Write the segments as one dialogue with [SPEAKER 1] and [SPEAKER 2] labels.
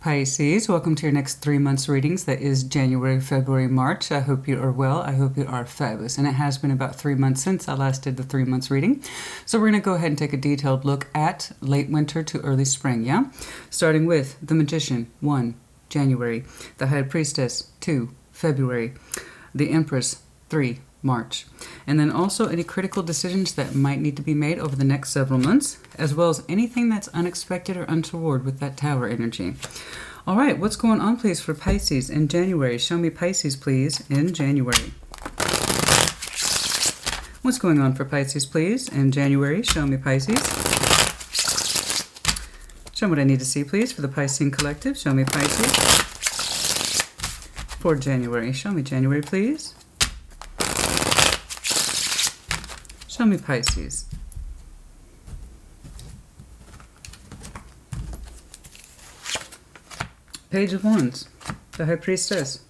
[SPEAKER 1] Pisces, welcome to your next 3 months readings. That is January, February, March. I hope you are well. I hope you are fabulous. And it has been about 3 months since I last did the 3 months reading. So we're going to go ahead and take a detailed look at late winter to early spring, yeah? Starting with the Magician, 1, January. The High Priestess, 2, February. The Empress, 3, March. And then also any critical decisions that might need to be made over the next several months, as well as anything that's unexpected or untoward with that Tower energy. All right, what's going on, please, for Pisces in January? Show me Pisces, please, in January. What's going on for Pisces, please, in January? Show me Pisces. Show me what I need to see, please, for the Piscean Collective. Show me Pisces. For January. Show me January, please. Show me Pisces. Page of Wands, the High Priestess,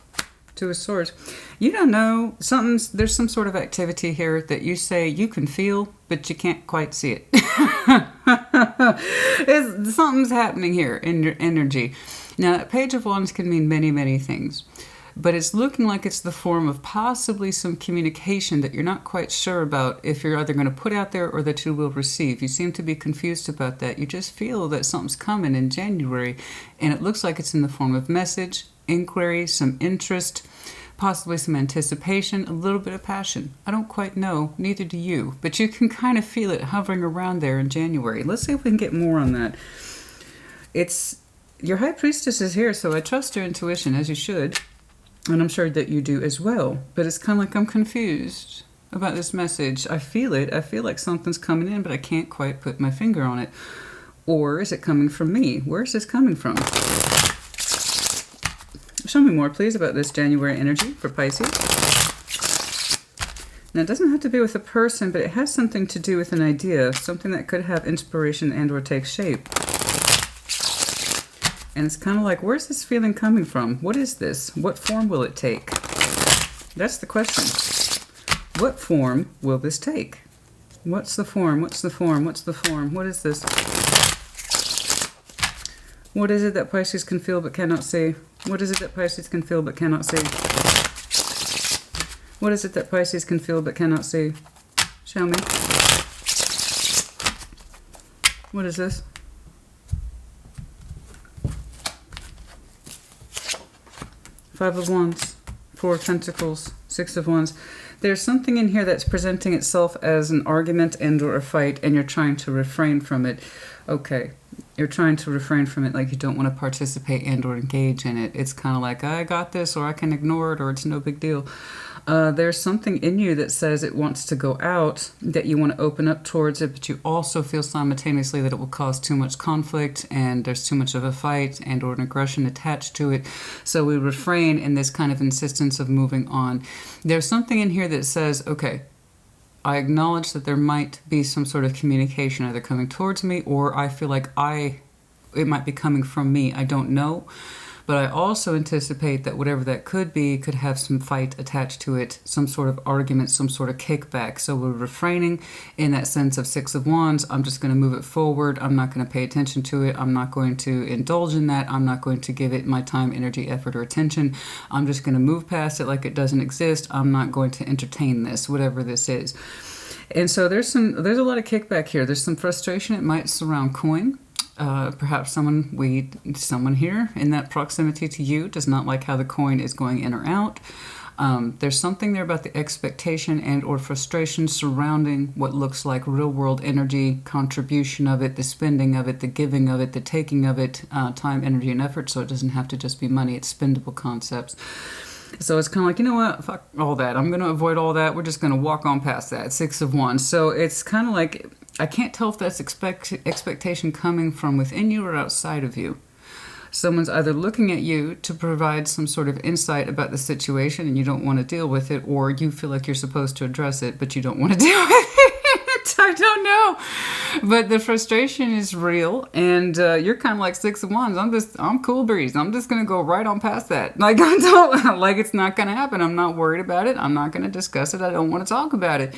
[SPEAKER 1] Two of Swords. You don't know, there's some sort of activity here that you say you can feel, but you can't quite see it. Something's happening here in your energy. Now, Page of Wands can mean many, many things. But it's looking like it's the form of possibly some communication that you're not quite sure about if you're either going to put out there or that you will receive. You seem to be confused about that. You just feel that something's coming in January, and it looks like it's in the form of message, inquiry, some interest, possibly some anticipation, a little bit of passion. I don't quite know, neither do you, but you can kind of feel it hovering around there in January. Let's see if we can get more on that. Your High Priestess is here, so I trust your intuition, as you should. And I'm sure that you do as well. But it's kind of like I'm confused about this message. I feel it. I feel like something's coming in, but I can't quite put my finger on it. Or is it coming from me? Where is this coming from? Show me more, please, about this January energy for Pisces. Now, it doesn't have to be with a person, but it has something to do with an idea, something that could have inspiration and or take shape. And it's kind of like, where's this feeling coming from? What is this? What form will it take? That's the question. What form will this take? What's the form? What's the form? What's the form? What is this? What is it that Pisces can feel but cannot see? What is it that Pisces can feel but cannot see? What is it that Pisces can feel but cannot see? Show me. What is this? Five of Wands, Four of Pentacles, Six of Wands. There's something in here that's presenting itself as an argument and or a fight, and you're trying to refrain from it. Okay, you're trying to refrain from it, like you don't want to participate and or engage in it. It's kind of like, I got this, or I can ignore it, or it's no big deal. There's something in you that says it wants to go out, that you want to open up towards it, but you also feel simultaneously that it will cause too much conflict and there's too much of a fight and or an aggression attached to it. So we refrain in this kind of insistence of moving on. There's something in here that says, okay, I acknowledge that there might be some sort of communication either coming towards me or I feel like it might be coming from me. I don't know. But I also anticipate that whatever that could be could have some fight attached to it, some sort of argument, some sort of kickback. So we're refraining in that sense of Six of Wands. I'm just going to move it forward. I'm not going to pay attention to it. I'm not going to indulge in that. I'm not going to give it my time, energy, effort, or attention. I'm just going to move past it like it doesn't exist. I'm not going to entertain this, whatever this is. And so there's a lot of kickback here. There's some frustration. It might surround coin. Perhaps someone here in that proximity to you does not like how the coin is going in or out. There's something there about the expectation and or frustration surrounding what looks like real world energy, contribution of it, the spending of it, the giving of it, the taking of it, time, energy, and effort. So it doesn't have to just be money. It's spendable concepts. So it's kind of like, you know what, fuck all that. I'm going to avoid all that. We're just going to walk on past that. Six of Wands. So it's kind of like, I can't tell if that's expectation coming from within you or outside of you. Someone's either looking at you to provide some sort of insight about the situation and you don't want to deal with it, or you feel like you're supposed to address it, but you don't want to deal with it. I don't know. But the frustration is real, and you're kind of like Six of Wands. I'm cool breeze. I'm just going to go right on past that. Like, it's not going to happen. I'm not worried about it. I'm not going to discuss it. I don't want to talk about it.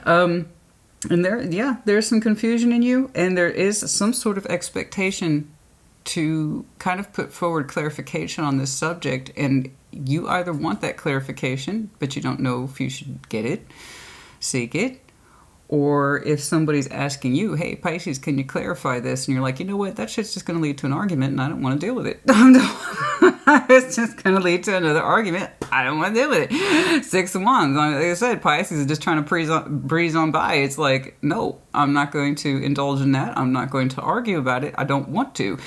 [SPEAKER 1] And there's some confusion in you, and there is some sort of expectation to kind of put forward clarification on this subject, and you either want that clarification, but you don't know if you should get it, seek it, or if somebody's asking you, hey, Pisces, can you clarify this? And you're like, you know what, that shit's just going to lead to an argument, and I don't want to deal with it. It's just going to lead to another argument. I don't want to deal with it. 6 of Wands. Like I said, Pisces is just trying to breeze on by. It's like, no, I'm not going to indulge in that. I'm not going to argue about it. I don't want to.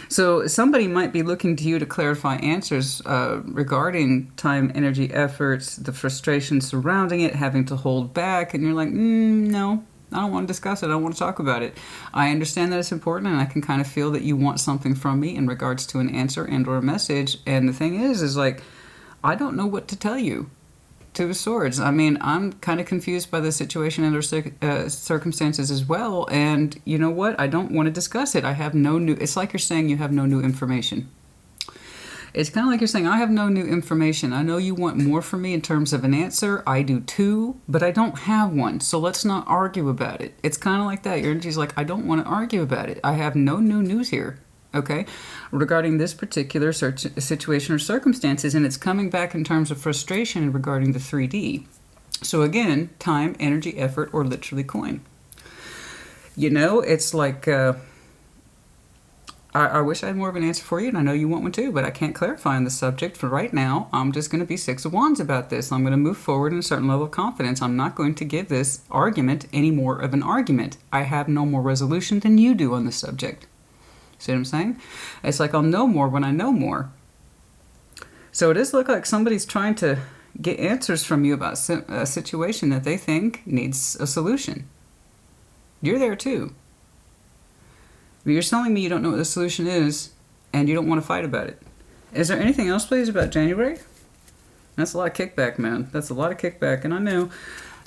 [SPEAKER 1] So somebody might be looking to you to clarify answers regarding time, energy, efforts, the frustration surrounding it, having to hold back. And you're like, no, I don't want to discuss it. I don't want to talk about it. I understand that it's important, and I can kind of feel that you want something from me in regards to an answer and or a message. And the thing is like, I don't know what to tell you. Two of Swords. I mean, I'm kind of confused by the situation and circumstances as well. And you know what? I don't want to discuss it. I have no new... It's like you're saying you have no new information. It's kind of like you're saying, I have no new information. I know you want more from me in terms of an answer. I do too, but I don't have one. So let's not argue about it. It's kind of like that. Your energy's like, I don't want to argue about it. I have no new news here. Okay, regarding this particular situation or circumstances, and it's coming back in terms of frustration regarding the 3D. So again, time, energy, effort, or literally coin. You know, it's like, I wish I had more of an answer for you, and I know you want one too, but I can't clarify on the subject for right now. I'm just going to be 6 of Wands about this. I'm going to move forward in a certain level of confidence. I'm not going to give this argument any more of an argument. I have no more resolution than you do on the subject. See what I'm saying? It's like I'll know more when I know more. So it does look like somebody's trying to get answers from you about a situation that they think needs a solution. You're there too. But you're telling me you don't know what the solution is, and you don't want to fight about it. Is there anything else, please, about January? That's a lot of kickback, man. That's a lot of kickback. And I know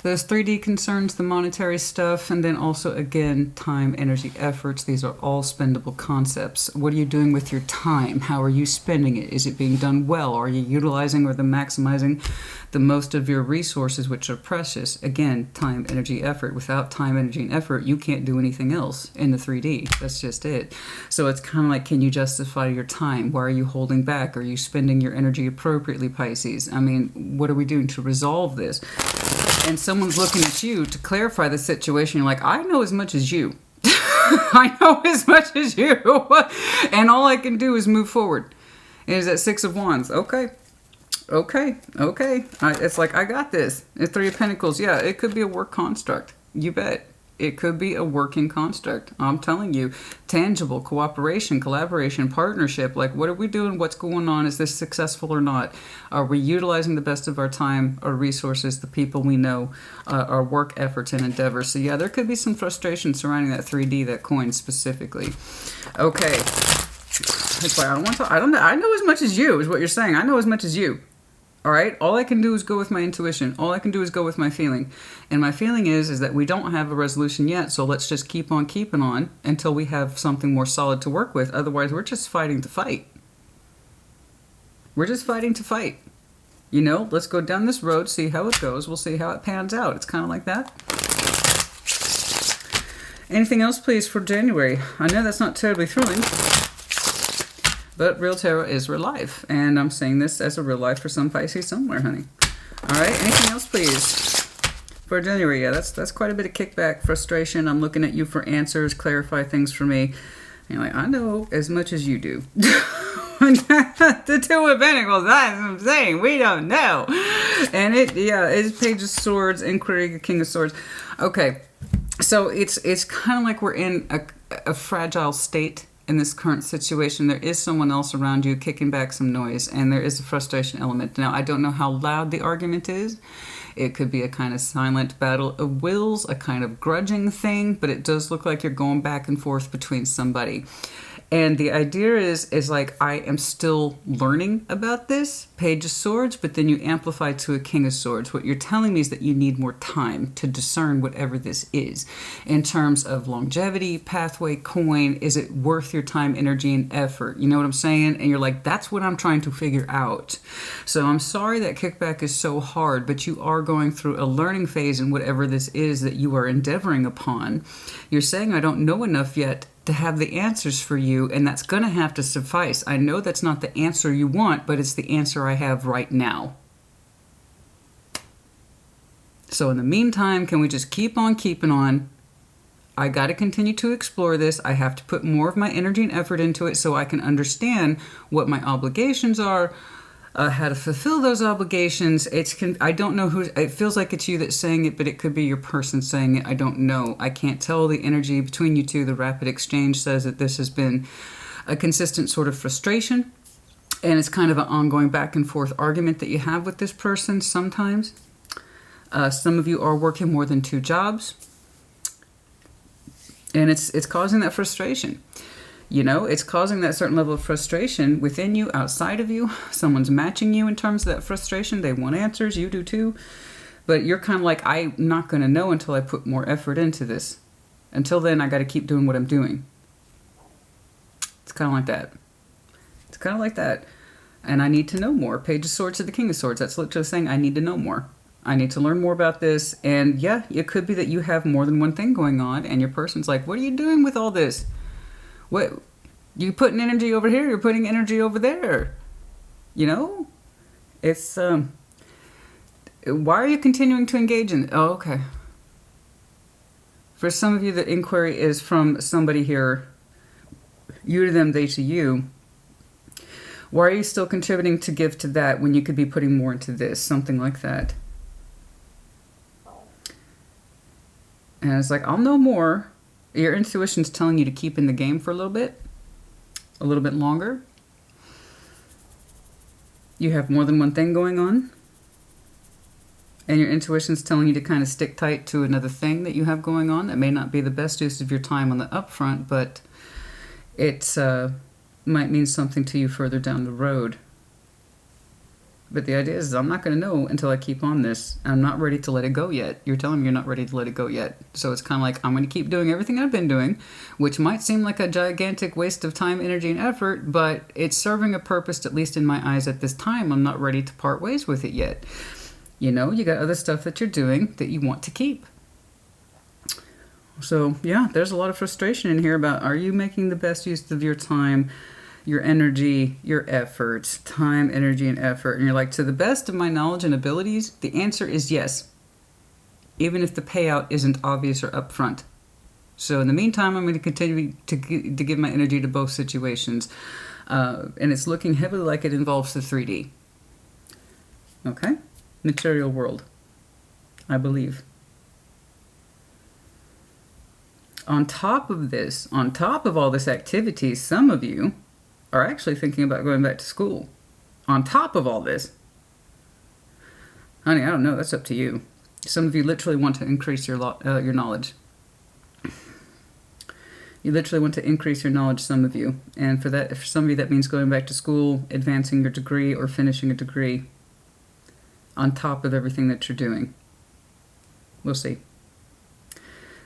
[SPEAKER 1] those 3D concerns, the monetary stuff, and then also, again, time, energy, efforts. These are all spendable concepts. What are you doing with your time? How are you spending it? Is it being done well? Are you utilizing or maximizing the most of your resources, which are precious? Again, time, energy, effort. Without time, energy, and effort, you can't do anything else in the 3D. That's just it. So it's kind of like, can you justify your time? Why are you holding back? Are you spending your energy appropriately, Pisces? I mean, what are we doing to resolve this? And someone's looking at you to clarify the situation. You're like, I know as much as you. I know as much as you. And all I can do is move forward. And it's that 6 of Wands. Okay. It's like, I got this. The 3 of Pentacles. Yeah, it could be a work construct. You bet. It could be a working construct. I'm telling you, tangible, cooperation, collaboration, partnership. Like, what are we doing? What's going on? Is this successful or not? Are we utilizing the best of our time, our resources, the people we know, our work efforts and endeavors? So yeah, there could be some frustration surrounding that 3D, that coin specifically. Okay. It's like, I know as much as you, is what you're saying. I know as much as you. All right, all I can do is go with my intuition. All I can do is go with my feeling. And my feeling is that we don't have a resolution yet, so let's just keep on keeping on until we have something more solid to work with. Otherwise, we're just fighting to fight. We're just fighting to fight. You know, let's go down this road, see how it goes. We'll see how it pans out. It's kind of like that. Anything else, please, for January? I know that's not terribly thrilling. But real tarot is real life. And I'm saying this as a real life for some Pisces somewhere, honey. All right, anything else, please? For January, yeah, that's quite a bit of kickback, frustration. I'm looking at you for answers, clarify things for me. And you're like, I know as much as you do. The 2 of Pentacles, that's what I'm saying. We don't know. And it's Page of Swords, Inquiry, King of Swords. Okay, so it's kind of like we're in a fragile state. In this current situation, there is someone else around you kicking back some noise, and there is a frustration element. Now, I don't know how loud the argument is. It could be a kind of silent battle of wills, a kind of grudging thing, but it does look like you're going back and forth between somebody. And the idea is like, I am still learning about this, Page of Swords, but then you amplify to a King of Swords. What you're telling me is that you need more time to discern whatever this is. In terms of longevity, pathway, coin, is it worth your time, energy, and effort? You know what I'm saying? And you're like, that's what I'm trying to figure out. So I'm sorry that kickback is so hard, but you are going through a learning phase in whatever this is that you are endeavoring upon. You're saying, I don't know enough yet to have the answers for you, and that's going to have to suffice. I know that's not the answer you want, but it's the answer I have right now. So in the meantime, can we just keep on keeping on? I got to continue to explore this. I have to put more of my energy and effort into it so I can understand what my obligations are, how to fulfill those obligations. I don't know who, it feels like it's you that's saying it, but it could be your person saying it. I don't know. I can't tell the energy between you two. The rapid exchange says that this has been a consistent sort of frustration, and it's kind of an ongoing back and forth argument that you have with this person sometimes. Some of you are working more than 2 jobs, and it's causing that frustration. You know, it's causing that certain level of frustration within you, outside of you. Someone's matching you in terms of that frustration. They want answers. You do too. But you're kind of like, I'm not going to know until I put more effort into this. Until then, I got to keep doing what I'm doing. It's kind of like that. It's kind of like that. And I need to know more. Page of Swords to the King of Swords. That's literally saying I need to know more. I need to learn more about this. And yeah, it could be that you have more than one thing going on. And your person's like, what are you doing with all this? What, you putting energy over here, you're putting energy over there. You know? It's, why are you continuing to engage in, oh, okay. For some of you, the inquiry is from somebody here, you to them, they to you. Why are you still contributing to give to that when you could be putting more into this? Something like that. And it's like, I'll know more. Your intuition's telling you to keep in the game for a little bit longer. You have more than one thing going on. And your intuition's telling you to kind of stick tight to another thing that you have going on. That may not be the best use of your time on the upfront, but it might mean something to you further down the road. But the idea is I'm not going to know until I keep on this. I'm not ready to let it go yet. You're telling me you're not ready to let it go yet. So it's kind of like I'm going to keep doing everything I've been doing, which might seem like a gigantic waste of time, energy, and effort, but it's serving a purpose, at least in my eyes at this time. I'm not ready to part ways with it yet. You know, you got other stuff that you're doing that you want to keep. So yeah, there's a lot of frustration in here about, are you making the best use of your time, your energy, your efforts, time, energy, and effort? And you're like, to the best of my knowledge and abilities, the answer is yes. Even if the payout isn't obvious or upfront. So in the meantime, I'm going to continue to give my energy to both situations. And it's looking heavily like it involves the 3D. Okay? Material world. I believe. On top of this, on top of all this activity, some of you are actually thinking about going back to school. On top of all this. Honey, I don't know. That's up to you. Some of you literally want to increase your knowledge. You literally want to increase your knowledge, some of you. And for that, for some of you, that means going back to school, advancing your degree, or finishing a degree on top of everything that you're doing. We'll see.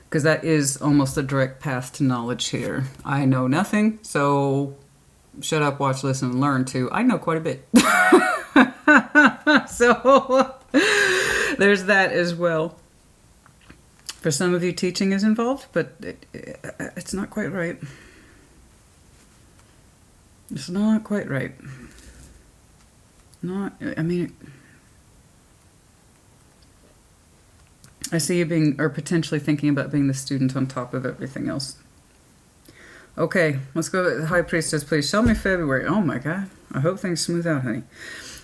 [SPEAKER 1] Because that is almost a direct path to knowledge here. I know nothing, so shut up, watch, listen, and learn too. I know quite a bit. So there's that as well. For some of you, teaching is involved, but it's not quite right. It's not quite right. I see you being, or potentially thinking about being the student on top of everything else. Okay, let's go to the High Priestess, please. Show me February. Oh my God. I hope things smooth out, honey.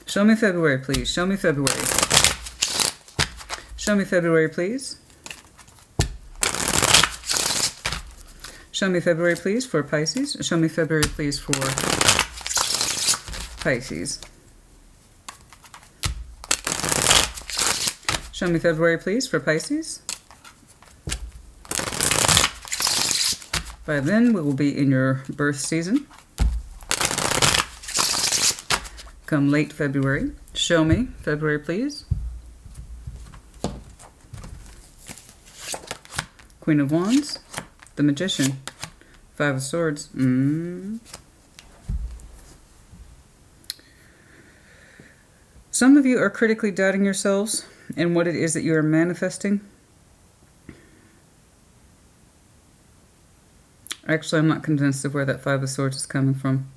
[SPEAKER 1] Show me February, please. Show me February. Show me February, please. Show me February, please, for Pisces. Show me February, please, for Pisces. Show me February, please, for Pisces. By then, we will be in your birth season. Come late February. Show me February, please. Queen of Wands. The Magician. 5 of Swords. Some of you are critically doubting yourselves and what it is that you are manifesting. Actually, I'm not convinced of where that Five of Swords is coming from.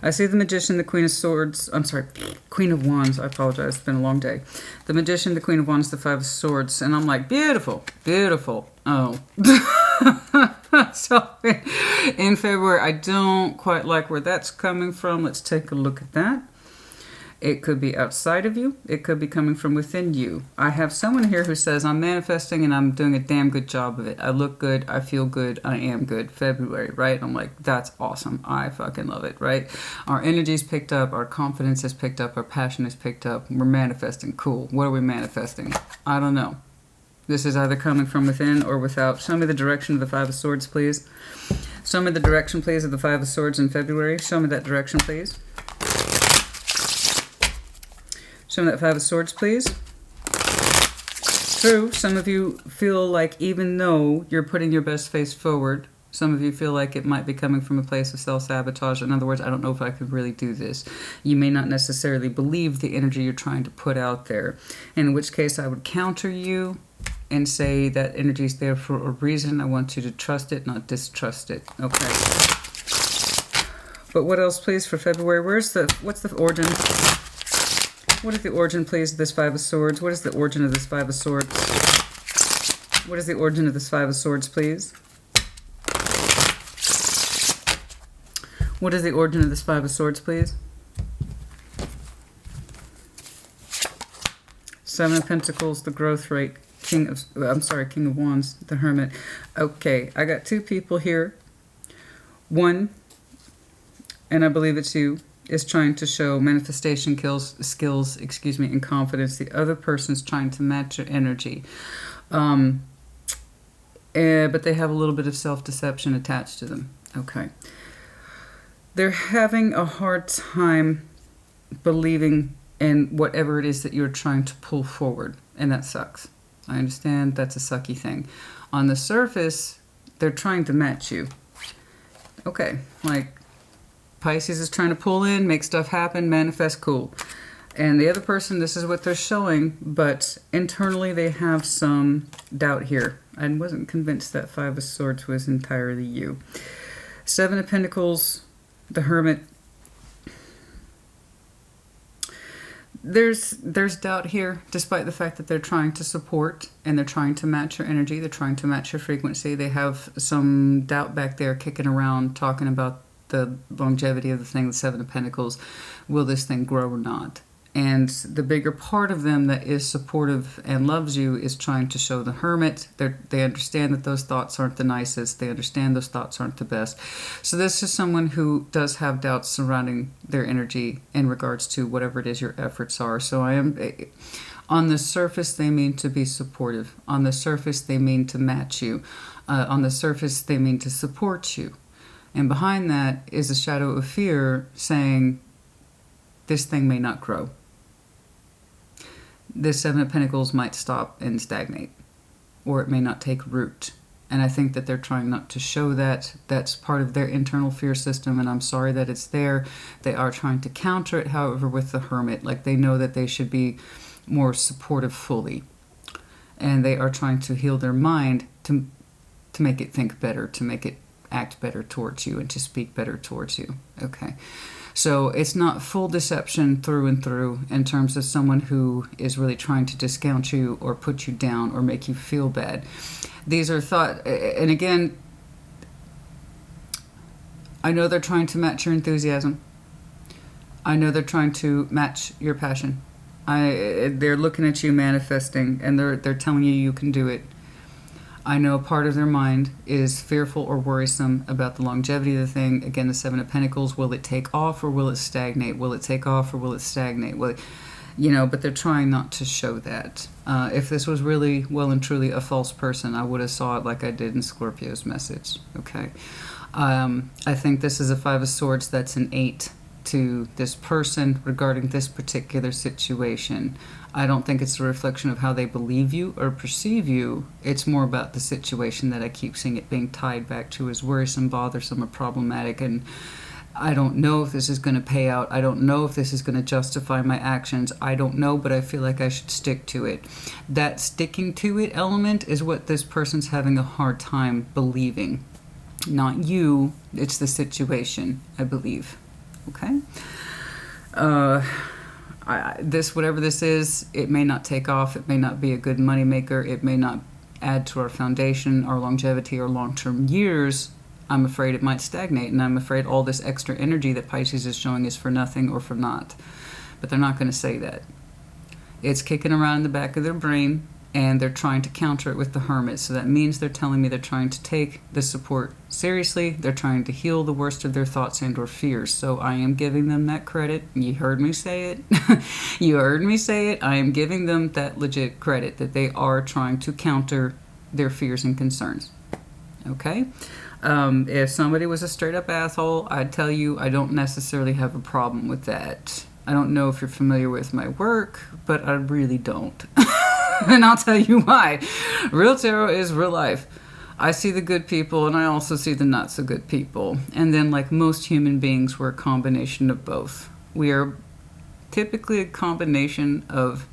[SPEAKER 1] I see the Magician, the Queen of Swords. I'm sorry, Queen of Wands. I apologize. It's been a long day. The Magician, the Queen of Wands, the Five of Swords. And I'm like, beautiful, beautiful. Oh. So in February, I don't quite like where that's coming from. Let's take a look at that. It could be outside of you. It could be coming from within you. I have someone here who says, I'm manifesting and I'm doing a damn good job of it. I look good. I feel good. I am good. February, right? I'm like, that's awesome. I fucking love it, right? Our energy's picked up. Our confidence is picked up. Our passion is picked up. We're manifesting. Cool. What are we manifesting? I don't know. This is either coming from within or without. Show me the direction of the Five of Swords, please. Show me the direction, please, of the Five of Swords in February. Show me that direction, please. Show me that Five of Swords, please. True, some of you feel like even though you're putting your best face forward, some of you feel like it might be coming from a place of self-sabotage. In other words, I don't know if I could really do this. You may not necessarily believe the energy you're trying to put out there, in which case I would counter you and say that energy is there for a reason. I want you to trust it, not distrust it. Okay. But what else, please, for February? What's the origin? What is the origin, please, of this Five of Swords? What is the origin of this Five of Swords? What is the origin of this Five of Swords, please? What is the origin of this Five of Swords, please? Seven of Pentacles, the growth rate. King of Wands, the Hermit. Okay, I got two people here. One, and I believe it's you, is trying to show manifestation skills, and confidence. The other person's trying to match your energy. But they have a little bit of self-deception attached to them. Okay. They're having a hard time believing in whatever it is that you're trying to pull forward. And that sucks. I understand that's a sucky thing. On the surface, they're trying to match you. Okay, like Pisces is trying to pull in, make stuff happen, manifest, cool. And the other person, this is what they're showing, but internally they have some doubt here. I wasn't convinced that Five of Swords was entirely you. Seven of Pentacles, the Hermit. There's doubt here, despite the fact that they're trying to support and they're trying to match your energy, they're trying to match your frequency. They have some doubt back there kicking around, talking about the longevity of the thing, the Seven of Pentacles. Will this thing grow or not? And the bigger part of them that is supportive and loves you is trying to show the Hermit. They understand that those thoughts aren't the nicest. They understand those thoughts aren't the best. So this is someone who does have doubts surrounding their energy in regards to whatever it is your efforts are. So on the surface, they mean to be supportive. On the surface, they mean to match you. On the surface, they mean to support you. And behind that is a shadow of fear saying, this thing may not grow. This Seven of Pentacles might stop and stagnate, or it may not take root. And I think that they're trying not to show that. That's part of their internal fear system, and I'm sorry that it's there. They are trying to counter it, however, with the Hermit. Like, they know that they should be more supportive fully. And they are trying to heal their mind to make it think better, to make it act better towards you, and to speak better towards you. Okay. So it's not full deception through and through in terms of someone who is really trying to discount you or put you down or make you feel bad. These are thought, and again, I know they're trying to match your enthusiasm. I know they're trying to match your passion. They're looking at you manifesting, and they're telling you you can do it. I know part of their mind is fearful or worrisome about the longevity of the thing. Again, the Seven of Pentacles, will it take off or will it stagnate? Will it take off or will it stagnate? But they're trying not to show that. If this was really well and truly a false person, I would have saw it like I did in Scorpio's message. Okay. I think this is a Five of Swords that's an 8 to this person regarding this particular situation. I don't think it's a reflection of how they believe you or perceive you. It's more about the situation that I keep seeing it being tied back to as worrisome, bothersome, or problematic. And I don't know if this is going to pay out. I don't know if this is going to justify my actions. I don't know, but I feel like I should stick to it. That sticking to it element is what this person's having a hard time believing. Not you, it's the situation, I believe. Okay? Whatever this is, it may not take off. It may not be a good moneymaker. It may not add to our foundation, our longevity, or long-term years. I'm afraid it might stagnate, and I'm afraid all this extra energy that Pisces is showing is for nothing or for naught. But they're not going to say that. It's kicking around in the back of their brain, and they're trying to counter it with the Hermit. So that means they're telling me they're trying to take the support seriously. They're trying to heal the worst of their thoughts and or fears. So I am giving them that credit. You heard me say it. You heard me say it. I am giving them that legit credit that they are trying to counter their fears and concerns. Okay? If somebody was a straight up asshole, I'd tell you I don't necessarily have a problem with that. I don't know if you're familiar with my work, but I really don't. And I'll tell you why. Real tarot is real life. I see the good people, and I also see the not so good people. And then, like most human beings, we're a combination of both. We are typically a combination of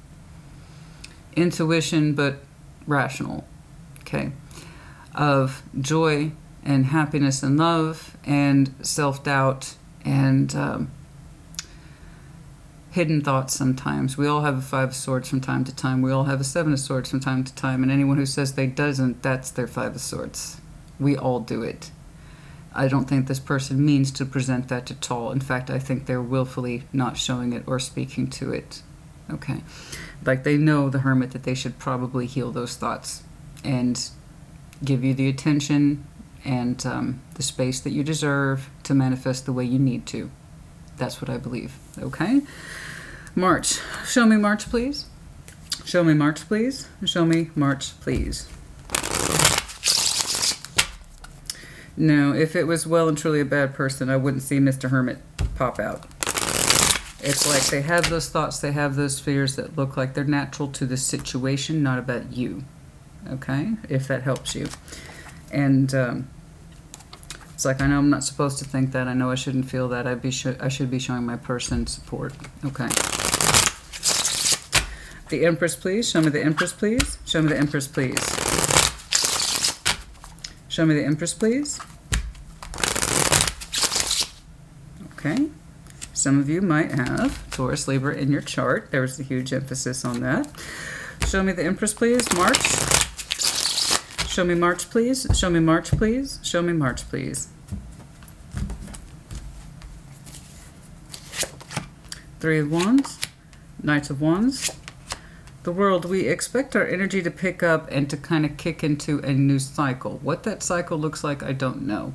[SPEAKER 1] intuition, but rational. Okay? Of joy and happiness and love and self-doubt and hidden thoughts sometimes. We all have a 5 of Swords from time to time. We all have a 7 of Swords from time to time. And anyone who says they doesn't, that's their 5 of Swords. We all do it. I don't think this person means to present that at all. In fact, I think they're willfully not showing it or speaking to it. Okay. Like they know, the Hermit, that they should probably heal those thoughts and give you the attention and the space that you deserve to manifest the way you need to. That's what I believe. Okay? March. Show me March, please. Show me March, please. Show me March, please. No, if it was well and truly a bad person, I wouldn't see Mr. Hermit pop out. It's like they have those thoughts, they have those fears that look like they're natural to the situation, not about you. Okay? If that helps you. And it's like, I know I'm not supposed to think that. I know I shouldn't feel that. I should be showing my person support. Okay. The Empress, please. Show me the Empress, please. Show me the Empress, please. Show me the Empress, please. Okay. Some of you might have Taurus, Libra in your chart. There was a huge emphasis on that. Show me the Empress, please. March. Show me March, please. Show me March, please. Show me March, please. 3 of Wands. Knight of Wands. The World. We expect our energy to pick up and to kind of kick into a new cycle. What that cycle looks like, I don't know.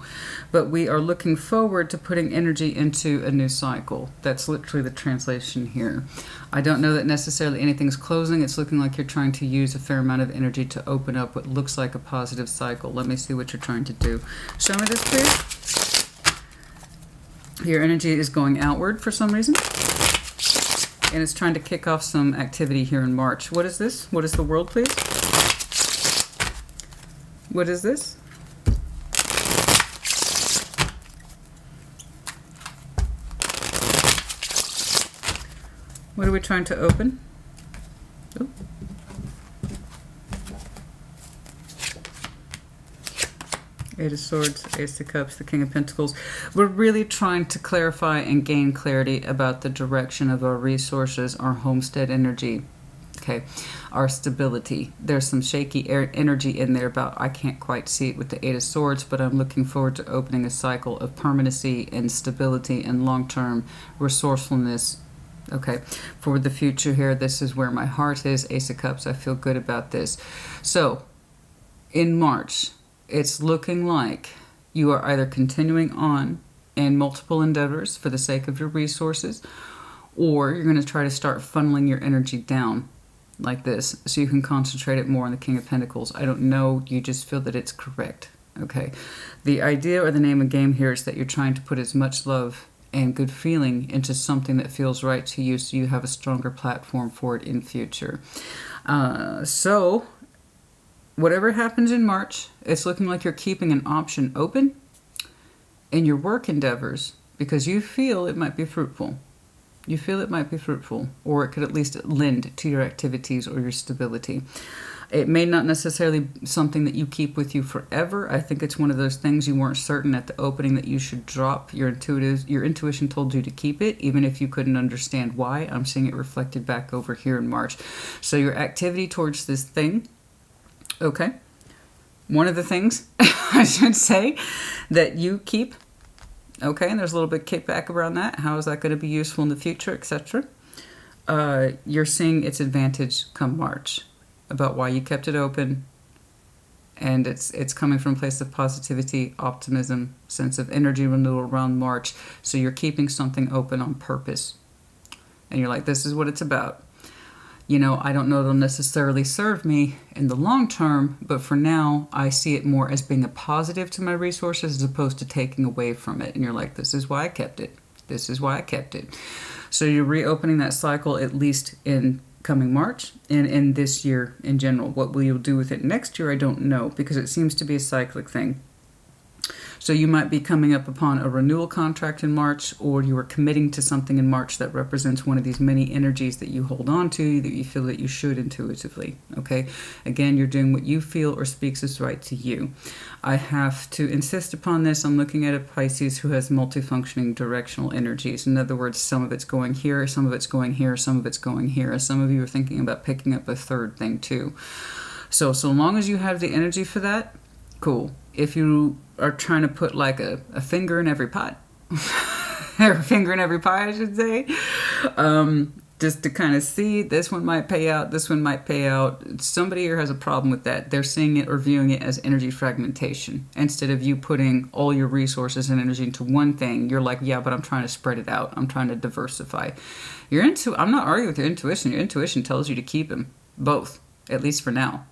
[SPEAKER 1] But we are looking forward to putting energy into a new cycle. That's literally the translation here. I don't know that necessarily anything's closing. It's looking like you're trying to use a fair amount of energy to open up what looks like a positive cycle. Let me see what you're trying to do. Show me this, please. Your energy is going outward for some reason. And it's trying to kick off some activity here in March. What is this? What is the World, please? What is this? What are we trying to open? Oh. Eight of Swords, Ace of Cups, the King of Pentacles. We're really trying to clarify and gain clarity about the direction of our resources, our homestead energy, okay, our stability. There's some shaky energy in there about I can't quite see it with the Eight of Swords, but I'm looking forward to opening a cycle of permanency and stability and long-term resourcefulness. Okay, for the future here, this is where my heart is. Ace of Cups, I feel good about this. So, in March, it's looking like you are either continuing on in multiple endeavors for the sake of your resources, or you're going to try to start funneling your energy down like this so you can concentrate it more on the King of Pentacles. I don't know, you just feel that it's correct. Okay, the idea or the name of the game here is that you're trying to put as much love and good feeling into something that feels right to you so you have a stronger platform for it in future. So whatever happens in March, it's looking like you're keeping an option open in your work endeavors because you feel it might be fruitful. You feel it might be fruitful, or it could at least lend to your activities or your stability. It may not necessarily be something that you keep with you forever. I think it's one of those things you weren't certain at the opening that you should drop. Your intuition told you to keep it, even if you couldn't understand why. I'm seeing it reflected back over here in March. So your activity towards this thing, okay, one of the things, I should say, that you keep, okay, and there's a little bit of kickback around that. How is that going to be useful in the future, etc.? You're seeing its advantage come March, about why you kept it open, and it's coming from a place of positivity, optimism, sense of energy renewal around March. So you're keeping something open on purpose, and you're like, this is what it's about. You know, I don't know it'll necessarily serve me in the long term, but for now I see it more as being a positive to my resources as opposed to taking away from it. And you're like, this is why I kept it. This is why I kept it. So you're reopening that cycle, at least in coming March and in this year in general. What will you do with it next year? I don't know, because it seems to be a cyclic thing. So you might be coming up upon a renewal contract in March, or you are committing to something in March that represents one of these many energies that you hold on to, that you feel that you should intuitively, okay? Again, you're doing what you feel or speaks is right to you. I have to insist upon this. I'm looking at a Pisces who has multifunctioning directional energies. In other words, some of it's going here, some of it's going here, some of it's going here. Some of you are thinking about picking up a third thing too. So long as you have the energy for that, cool. If you are trying to put like a finger in every pot, or a finger in every pie, I should say, just to kind of see, this one might pay out, this one might pay out. Somebody here has a problem with that. They're seeing it or viewing it as energy fragmentation. Instead of you putting all your resources and energy into one thing, you're like, yeah, but I'm trying to spread it out. I'm trying to diversify. I'm not arguing with your intuition. Your intuition tells you to keep them, both, at least for now.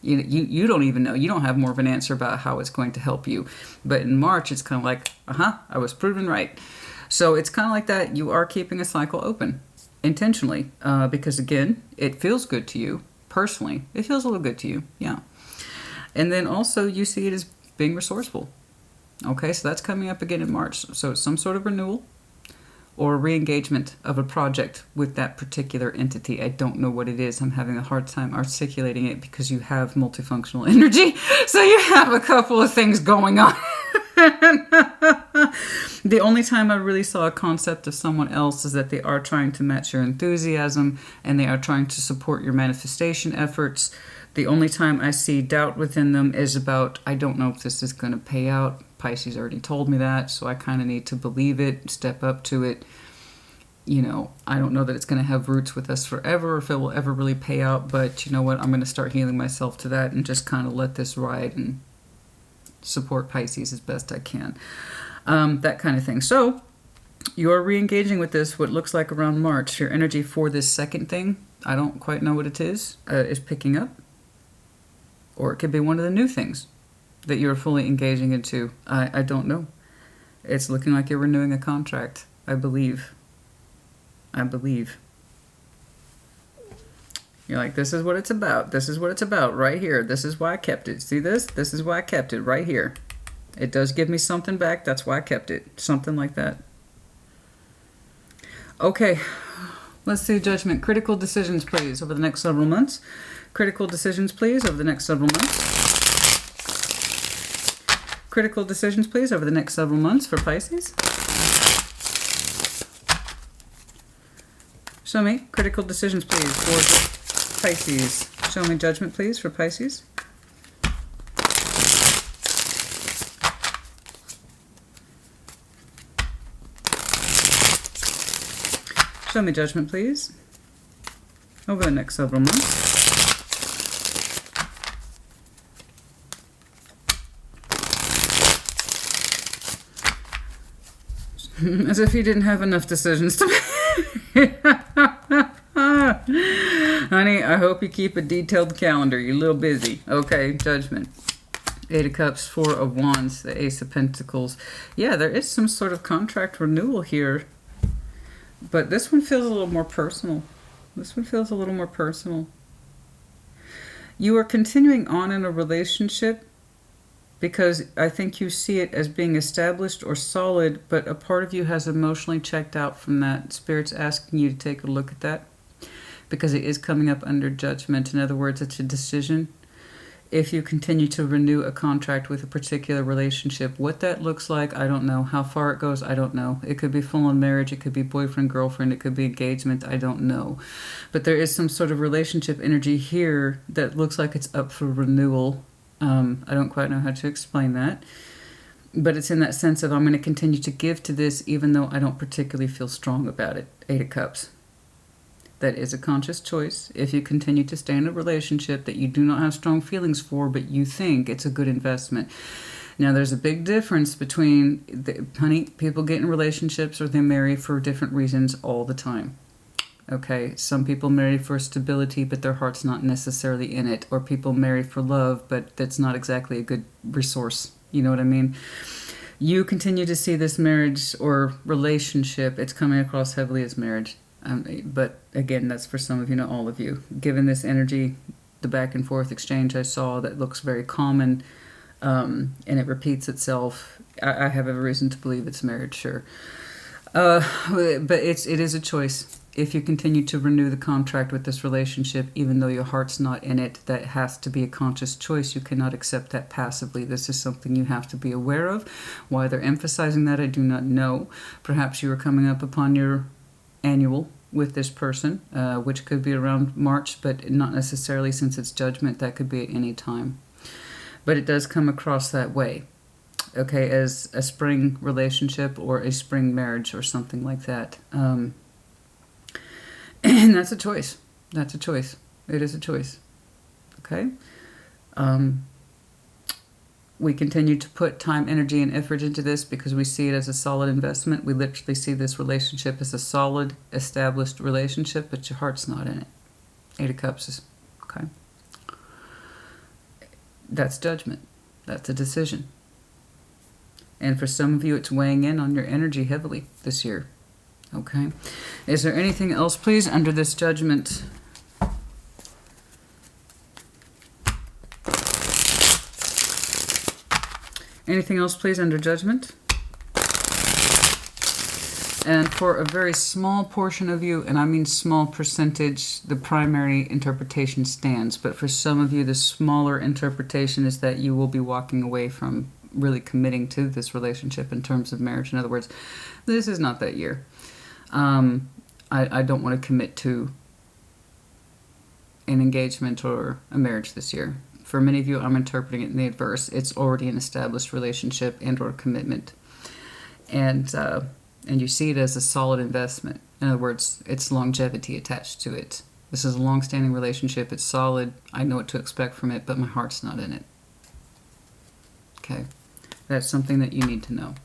[SPEAKER 1] You don't even know. You don't have more of an answer about how it's going to help you. But in March, it's kind of like, I was proven right. So it's kind of like that. You are keeping a cycle open intentionally because, again, it feels good to you personally. It feels a little good to you, yeah. And then also you see it as being resourceful. Okay, so that's coming up again in March. So it's some sort of renewal or re-engagement of a project with that particular entity. I don't know what it is. I'm having a hard time articulating it because you have multifunctional energy. So you have a couple of things going on. The only time I really saw a concept of someone else is that they are trying to match your enthusiasm and they are trying to support your manifestation efforts. The only time I see doubt within them is about, I don't know if this is going to pay out. Pisces already told me that, so I kind of need to believe it, step up to it. You know, I don't know that it's going to have roots with us forever, or if it will ever really pay out, but you know what? I'm going to start healing myself to that and just kind of let this ride and support Pisces as best I can. That kind of thing. So you're re-engaging with this, what looks like around March. Your energy for this second thing, I don't quite know what it is picking up. Or it could be one of the new things that you're fully engaging into. I don't know. It's looking like you're renewing a contract, I believe. You're like, this is what it's about. This is what it's about right here. This is why I kept it. See this? This is why I kept it right here. It does give me something back. That's why I kept it. Something like that. Okay. Let's see, Judgment. Critical decisions, please, over the next several months. Critical decisions, please, over the next several months. Critical decisions, please, over the next several months for Pisces. Show me critical decisions, please, for Pisces. Show me judgment, please, for Pisces. Show me judgment, please, over the next several months. As if you didn't have enough decisions to make. Honey, I hope you keep a detailed calendar. You're a little busy. Okay, judgment. 8 of Cups, 4 of Wands, the Ace of Pentacles. Yeah, there is some sort of contract renewal here. But this one feels a little more personal. This one feels a little more personal. You are continuing on in a relationship because I think you see it as being established or solid, but a part of you has emotionally checked out from that. Spirit's asking you to take a look at that. because it is coming up under judgment. In other words, it's a decision. If you continue to renew a contract with a particular relationship, what that looks like, I don't know. How far it goes, I don't know. It could be full-on marriage, it could be boyfriend, girlfriend, it could be engagement, I don't know. But there is some sort of relationship energy here that looks like it's up for renewal. I don't quite know how to explain that. But it's in that sense of I'm going to continue to give to this even though I don't particularly feel strong about it. 8 of Cups. That is a conscious choice. If you continue to stay in a relationship that you do not have strong feelings for, but you think it's a good investment. Now, there's a big difference between, honey, people get in relationships or they marry for different reasons all the time. Okay, some people marry for stability, but their heart's not necessarily in it. Or people marry for love, but that's not exactly a good resource. You know what I mean? You continue to see this marriage or relationship, it's coming across heavily as marriage. But again, that's for some of you, not all of you. Given this energy, the back and forth exchange I saw that looks very common, and it repeats itself, I have every reason to believe it's marriage, sure. But it is a choice. If you continue to renew the contract with this relationship, even though your heart's not in it, that has to be a conscious choice. You cannot accept that passively. This is something you have to be aware of. Why they're emphasizing that, I do not know. Perhaps you are coming up upon your annual with this person, which could be around March, but not necessarily, since it's judgment. That could be at any time. But it does come across that way, okay, as a spring relationship or a spring marriage or something like that. And that's a choice. That's a choice. It is a choice. Okay? We continue to put time, energy, and effort into this because we see it as a solid investment. We literally see this relationship as a solid, established relationship, but your heart's not in it. 8 of Cups is, okay? That's judgment. That's a decision. And for some of you, it's weighing in on your energy heavily this year. Okay? Is there anything else, please, under this judgment? Anything else, please, under judgment? And for a very small portion of you, and I mean small percentage, the primary interpretation stands. But for some of you, the smaller interpretation is that you will be walking away from really committing to this relationship in terms of marriage. In other words, this is not that year. I don't want to commit to an engagement or a marriage this year. For many of you, I'm interpreting it in the adverse. It's already an established relationship and or commitment. And you see it as a solid investment. In other words, it's longevity attached to it. This is a long-standing relationship. It's solid. I know what to expect from it, but my heart's not in it. Okay? That's something that you need to know.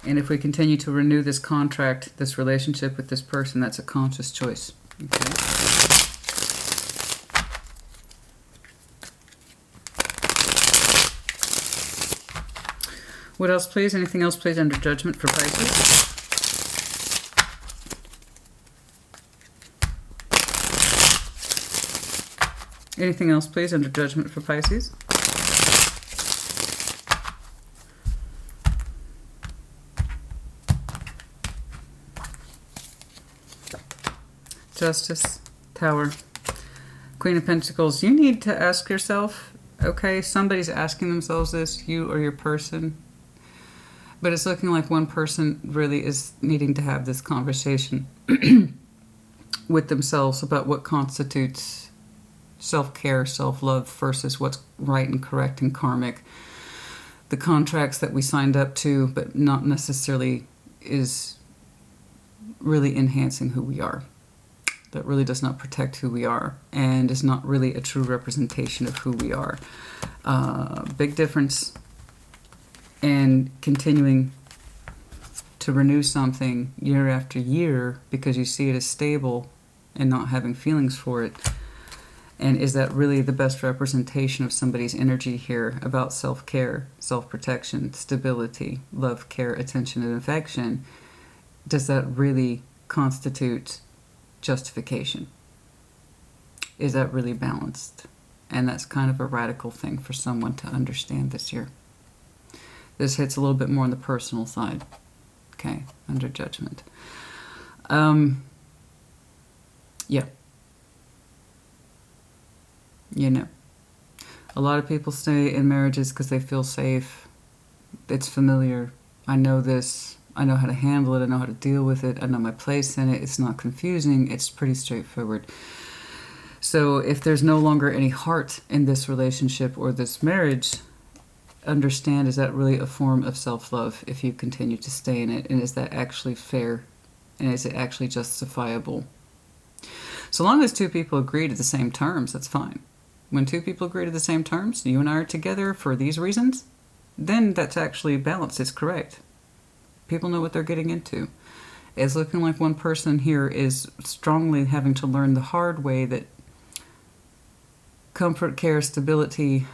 [SPEAKER 1] And if we continue to renew this contract, this relationship with this person, that's a conscious choice. Okay? What else, please? Anything else, please, under judgment for Pisces? Anything else, please, under judgment for Pisces? Justice, Tower, Queen of Pentacles. You need to ask yourself, okay, somebody's asking themselves this, you or your person. But it's looking like one person really is needing to have this conversation with themselves about what constitutes self-care, self-love versus what's right and correct and karmic. The contracts that we signed up to, but not necessarily is really enhancing who we are. That really does not protect who we are and is not really a true representation of who we are. Big difference. And continuing to renew something year after year because you see it as stable and not having feelings for it. And is that really the best representation of somebody's energy here about self-care, self-protection, stability, love, care, attention, and affection? Does that really constitute justification? Is that really balanced? And that's kind of a radical thing for someone to understand this year. This hits a little bit more on the personal side, okay, under judgment. Yeah. You know. A lot of people stay in marriages because they feel safe. It's familiar. I know this. I know how to handle it. I know how to deal with it. I know my place in it. It's not confusing. It's pretty straightforward. So if there's no longer any heart in this relationship or this marriage, understand, is that really a form of self-love if you continue to stay in it? And is that actually fair? And is it actually justifiable? So long as two people agree to the same terms, that's fine. When two people agree to the same terms, you and I are together for these reasons, then that's actually balanced. It's correct. People know what they're getting into. It's looking like one person here is strongly having to learn the hard way that comfort, care, stability,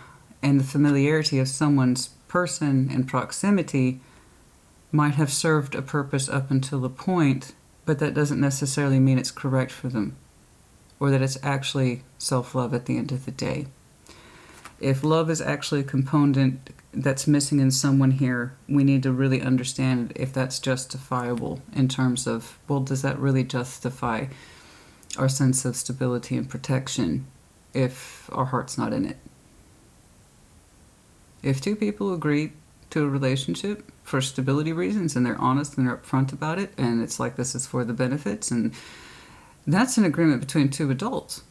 [SPEAKER 1] and the familiarity of someone's person and proximity might have served a purpose up until a point, but that doesn't necessarily mean it's correct for them, or that it's actually self-love at the end of the day. If love is actually a component that's missing in someone here, we need to really understand if that's justifiable in terms of, well, does that really justify our sense of stability and protection if our heart's not in it? If two people agree to a relationship for stability reasons and they're honest and they're upfront about it, and it's like this is for the benefits, and that's an agreement between two adults.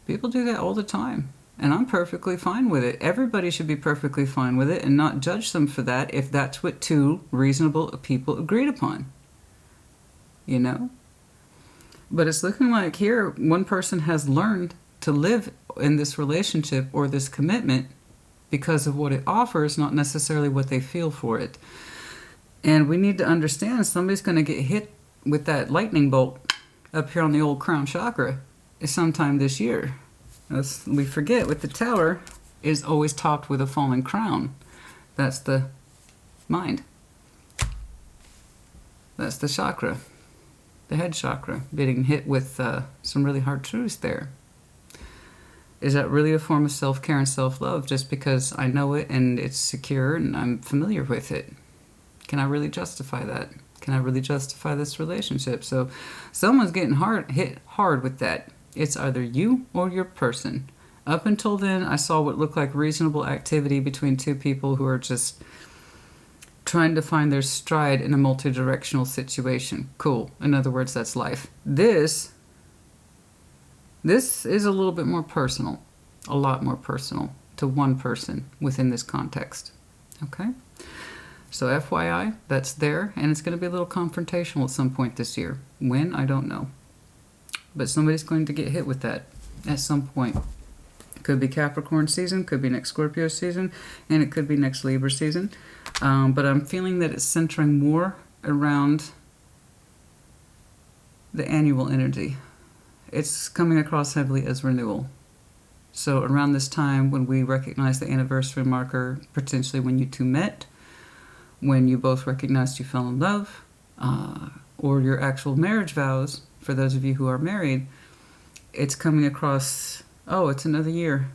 [SPEAKER 1] People do that all the time, and I'm perfectly fine with it. Everybody should be perfectly fine with it and not judge them for that if that's what two reasonable people agreed upon. You know? But it's looking like here one person has learned to live in this relationship or this commitment because of what it offers, not necessarily what they feel for it. And we need to understand somebody's going to get hit with that lightning bolt up here on the old crown chakra sometime this year. As we forget, with the tower is always topped with a falling crown. That's the mind. That's the chakra, the head chakra, getting hit with some really hard truths there. Is that really a form of self-care and self-love just because I know it and it's secure and I'm familiar with it? Can I really justify that? Can I really justify this relationship? So someone's getting hit hard with that. It's either you or your person. Up until then, I saw what looked like reasonable activity between two people who are just trying to find their stride in a multi-directional situation. Cool. In other words, that's life. This is a little bit more personal, a lot more personal to one person within this context. Okay? So FYI, that's there, and it's going to be a little confrontational at some point this year. When? I don't know. But somebody's going to get hit with that at some point. Could be Capricorn season, could be next Scorpio season, and it could be next Libra season. But I'm feeling that it's centering more around the annual energy. It's coming across heavily as renewal. So around this time when we recognize the anniversary marker, potentially when you two met, when you both recognized you fell in love, or your actual marriage vows, for those of you who are married, it's coming across, oh, it's another year.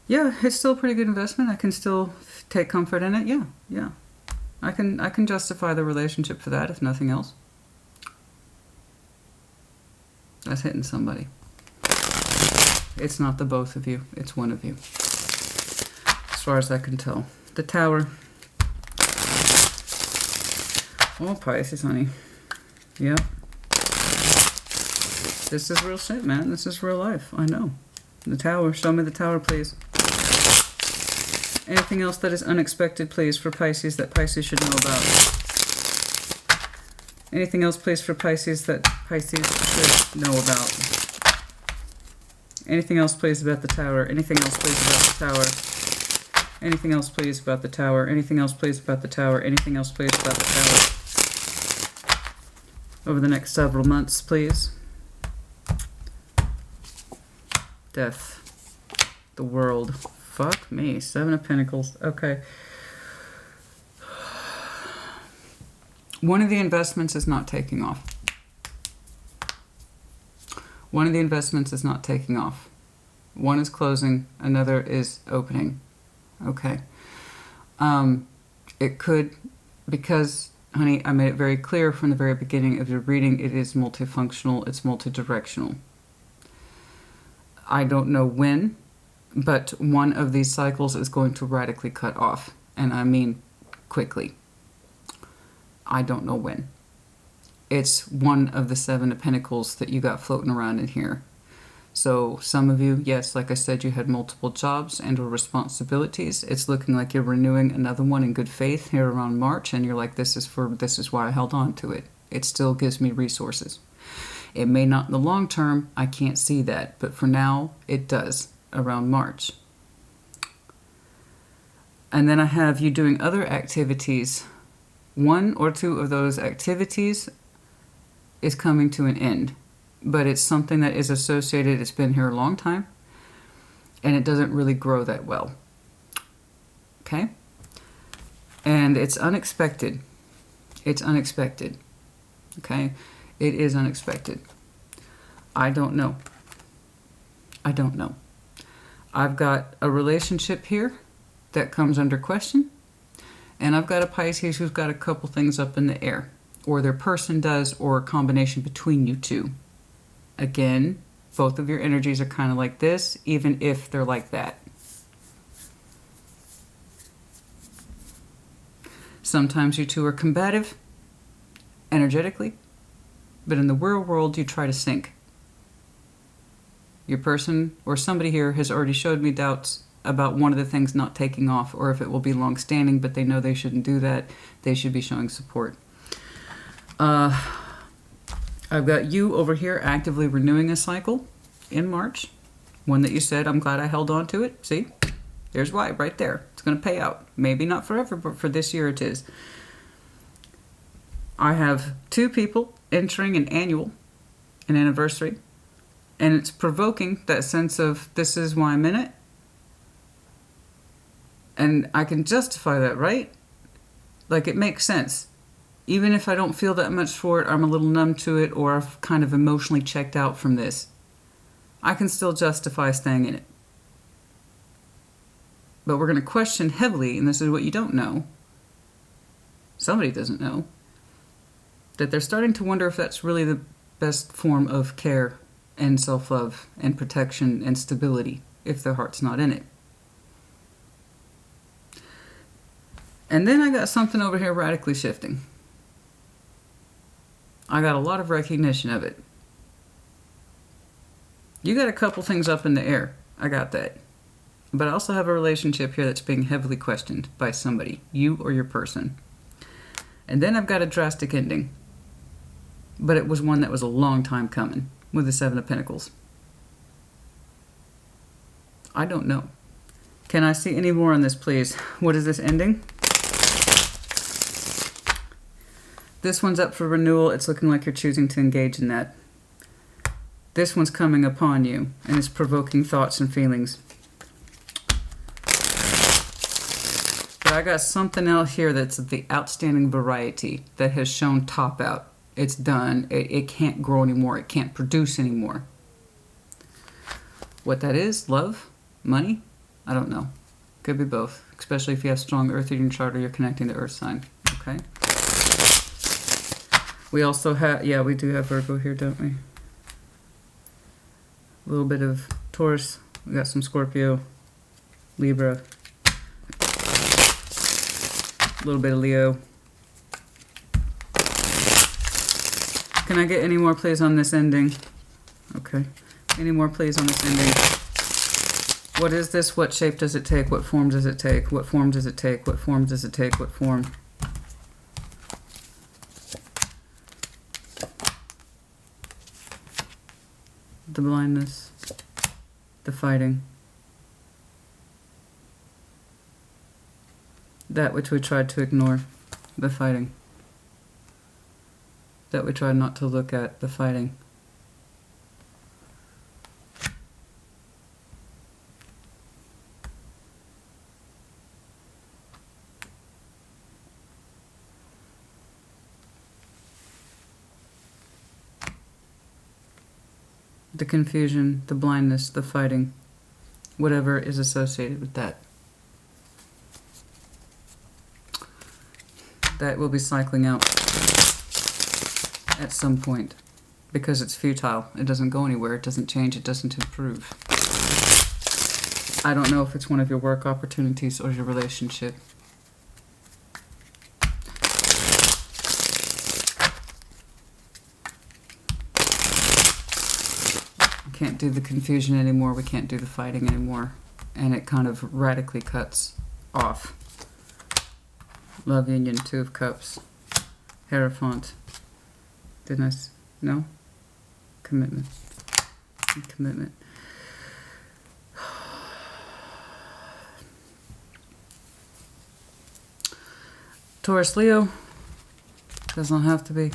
[SPEAKER 1] Yeah, it's still a pretty good investment. I can still take comfort in it. Yeah. I can justify the relationship for that, if nothing else. That's hitting somebody. It's not the both of you. It's one of you. As far as I can tell. The Tower. Oh, Pisces, honey. Yep. This is real shit, man. This is real life. I know. The Tower. Show me the Tower, please. Anything else that is unexpected, please, for Pisces that Pisces should know about? Anything else, please, for Pisces that Pisces should know about? Anything else, please, about the Tower? Anything else, please, about the Tower? Anything else, please, about the Tower? Anything else, please, about the Tower? Anything else, please, about the Tower? Over the next several months, please. Death. The World. Fuck me. Seven of Pentacles. Okay. One of the investments is not taking off. One of the investments is not taking off. One is closing. Another is opening. Okay. It could, because Honey, I made it very clear from the very beginning of your reading, it is multifunctional, it's multidirectional. I don't know when, but one of these cycles is going to radically cut off. And I mean quickly. I don't know when. It's one of the 7 of Pentacles that you got floating around in here. So some of you, yes, like I said, you had multiple jobs and or responsibilities. It's looking like you're renewing another one in good faith here around March, and you're like, this is why I held on to it. It still gives me resources. It may not in the long term, I can't see that, but for now it does around March. And then I have you doing other activities. 1 or 2 of those activities is coming to an end. But it's something that is associated, it's been here a long time, and it doesn't really grow that well. Okay? And it's unexpected. It's unexpected. Okay? It is unexpected. I don't know. I don't know. I've got a relationship here that comes under question, and I've got a Pisces who's got a couple things up in the air, or their person does, or a combination between you two. Again, both of your energies are kind of like this, even if they're like that. Sometimes you two are combative, energetically, but in the real world, you try to sync. Your person or somebody here has already showed me doubts about one of the things not taking off, or if it will be long-standing, but they know they shouldn't do that. They should be showing support. I've got you over here actively renewing a cycle in March. One that you said, I'm glad I held on to it. See? There's why, right there. It's going to pay out. Maybe not forever, but for this year it is. I have 2 people entering an annual, an anniversary, and it's provoking that sense of, this is why I'm in it. And I can justify that, right? Like, it makes sense. Even if I don't feel that much for it, I'm a little numb to it, or I've kind of emotionally checked out from this, I can still justify staying in it. But we're going to question heavily, and this is what you don't know, somebody doesn't know, that they're starting to wonder if that's really the best form of care and self-love and protection and stability, if their heart's not in it. And then I got something over here radically shifting. I got a lot of recognition of it. You got a couple things up in the air. I got that. But I also have a relationship here that's being heavily questioned by somebody, you or your person. And then I've got a drastic ending. But it was one that was a long time coming with the 7 of Pentacles. I don't know. Can I see any more on this, please? What is this ending? This one's up for renewal. It's looking like you're choosing to engage in that. This one's coming upon you, and it's provoking thoughts and feelings. But I got something out here that's the outstanding variety that has shown top out. It's done. It can't grow anymore. It can't produce anymore. What that is? Love? Money? I don't know. Could be both, especially if you have strong earth in your chart or you're connecting to earth sign. Okay? We also have, yeah, we do have Virgo here, don't we? A little bit of Taurus. We got some Scorpio, Libra, a little bit of Leo. Can I get any more please on this ending? Okay. Any more please on this ending? What is this? What shape does it take? What form does it take? What form does it take? What form does it take? What form? The blindness, the fighting, that which we tried to ignore, the fighting, that we tried not to look at, the fighting. The confusion, the blindness, the fighting, whatever is associated with that. that will be cycling out at some point because it's futile. It doesn't go anywhere. It doesn't change. It doesn't improve. I don't know if it's one of your work opportunities or your relationship. We can't do the confusion anymore. We can't do the fighting anymore. And it kind of radically cuts off. Love Union, Two of Cups. Hierophant. Didn't I? No? Commitment. Commitment. Taurus, Leo. Doesn't have to be.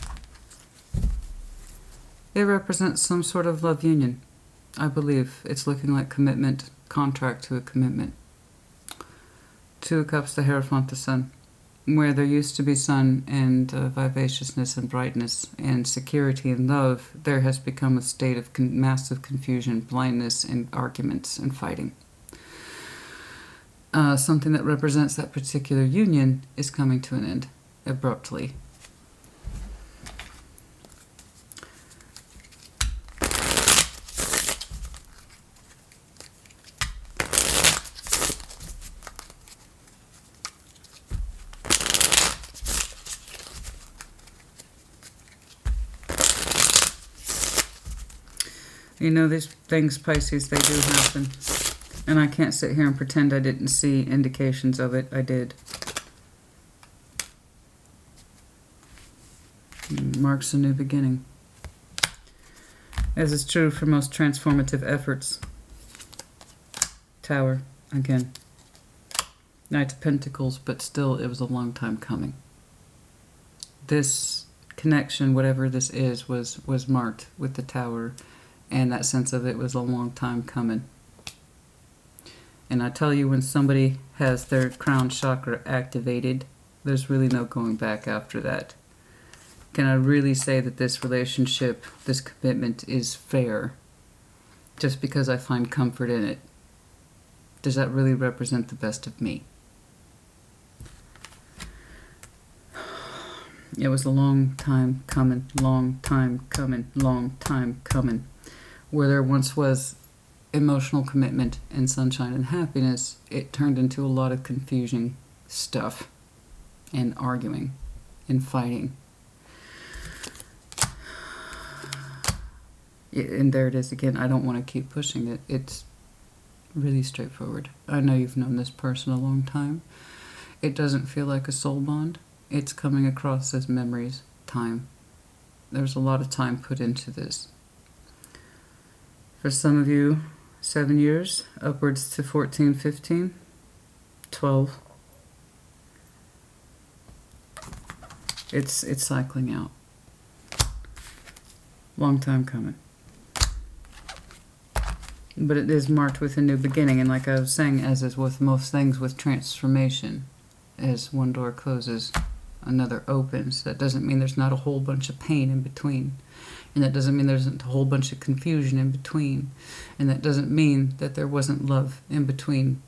[SPEAKER 1] It represents some sort of love union. I believe it's looking like commitment, contract to a commitment. Two of Cups, the Hierophant, the Sun. Where there used to be sun and vivaciousness and brightness and security and love, there has become a state of massive confusion, blindness, and arguments and fighting. Something that represents that particular union is coming to an end abruptly. You know, these things, Pisces, they do happen. And I can't sit here and pretend I didn't see indications of it. I did. Marks a new beginning. As is true for most transformative efforts. Tower, again. Knight of Pentacles, but still it was a long time coming. This connection, whatever this is, was marked with the Tower. And that sense of it was a long time coming. And I tell you, when somebody has their crown chakra activated, there's really no going back after that. Can I really say that this relationship, this commitment is fair just because I find comfort in it? Does that really represent the best of me? It was a long time coming, long time coming, long time coming. Where there once was emotional commitment and sunshine and happiness, it turned into a lot of confusing stuff and arguing and fighting. And there it is again. I don't want to keep pushing it. It's really straightforward. I know you've known this person a long time. It doesn't feel like a soul bond. It's coming across as memories, time. There's a lot of time put into this. For some of you, 7 years, upwards to 14, 15, 12. It's cycling out. Long time coming. But it is marked with a new beginning, and like I was saying, as is with most things with transformation, as one door closes, another opens. That doesn't mean there's not a whole bunch of pain in between. And that doesn't mean there isn't a whole bunch of confusion in between. And that doesn't mean that there wasn't love in between.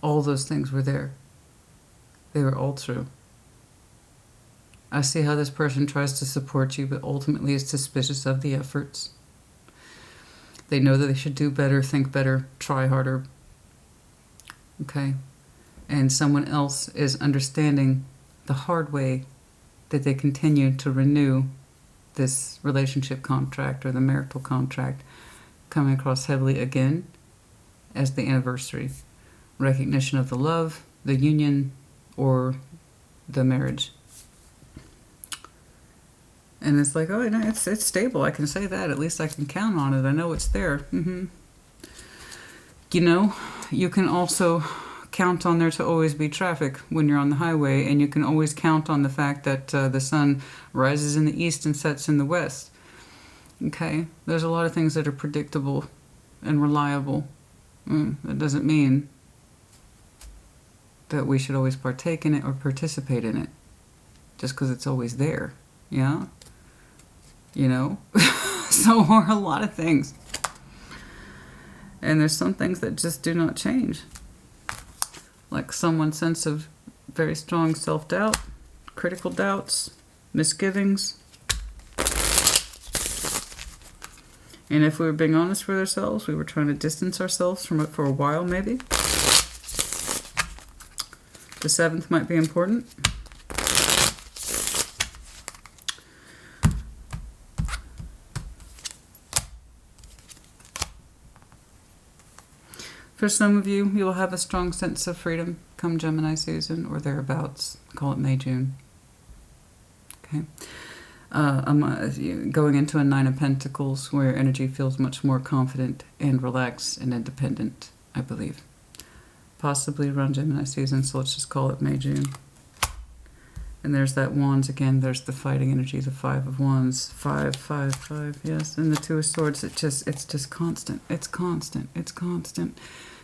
[SPEAKER 1] All those things were there. They were all true. I see how this person tries to support you, but ultimately is suspicious of the efforts. They know that they should do better, think better, try harder. Okay? And someone else is understanding the hard way that they continue to renew this relationship contract or the marital contract, coming across heavily again as the anniversary. Recognition of the love, the union, or the marriage. And it's like, oh, no, it's stable. I can say that. At least I can count on it. I know it's there. You know, you can also count on there to always be traffic when you're on the highway, and you can always count on the fact that the sun rises in the east and sets in the west. Okay? There's a lot of things that are predictable and reliable. That doesn't mean that we should always partake in it or participate in it just because it's always there. Yeah? You know? So are a lot of things. And there's some things that just do not change. Like someone's sense of very strong self-doubt, critical doubts, misgivings. And if we were being honest with ourselves, we were trying to distance ourselves from it for a while, maybe. The 7th might be important. For some of you, you'll have a strong sense of freedom come Gemini season or thereabouts. Call it May, June. Okay. I'm going into a 9 of Pentacles where energy feels much more confident and relaxed and independent, I believe. Possibly around Gemini season, so let's just call it May, June. And there's that Wands again. There's the fighting energy, the 5 of Wands. 5, 5, 5, yes. And the 2 of Swords, it's just constant. It's constant. It's constant.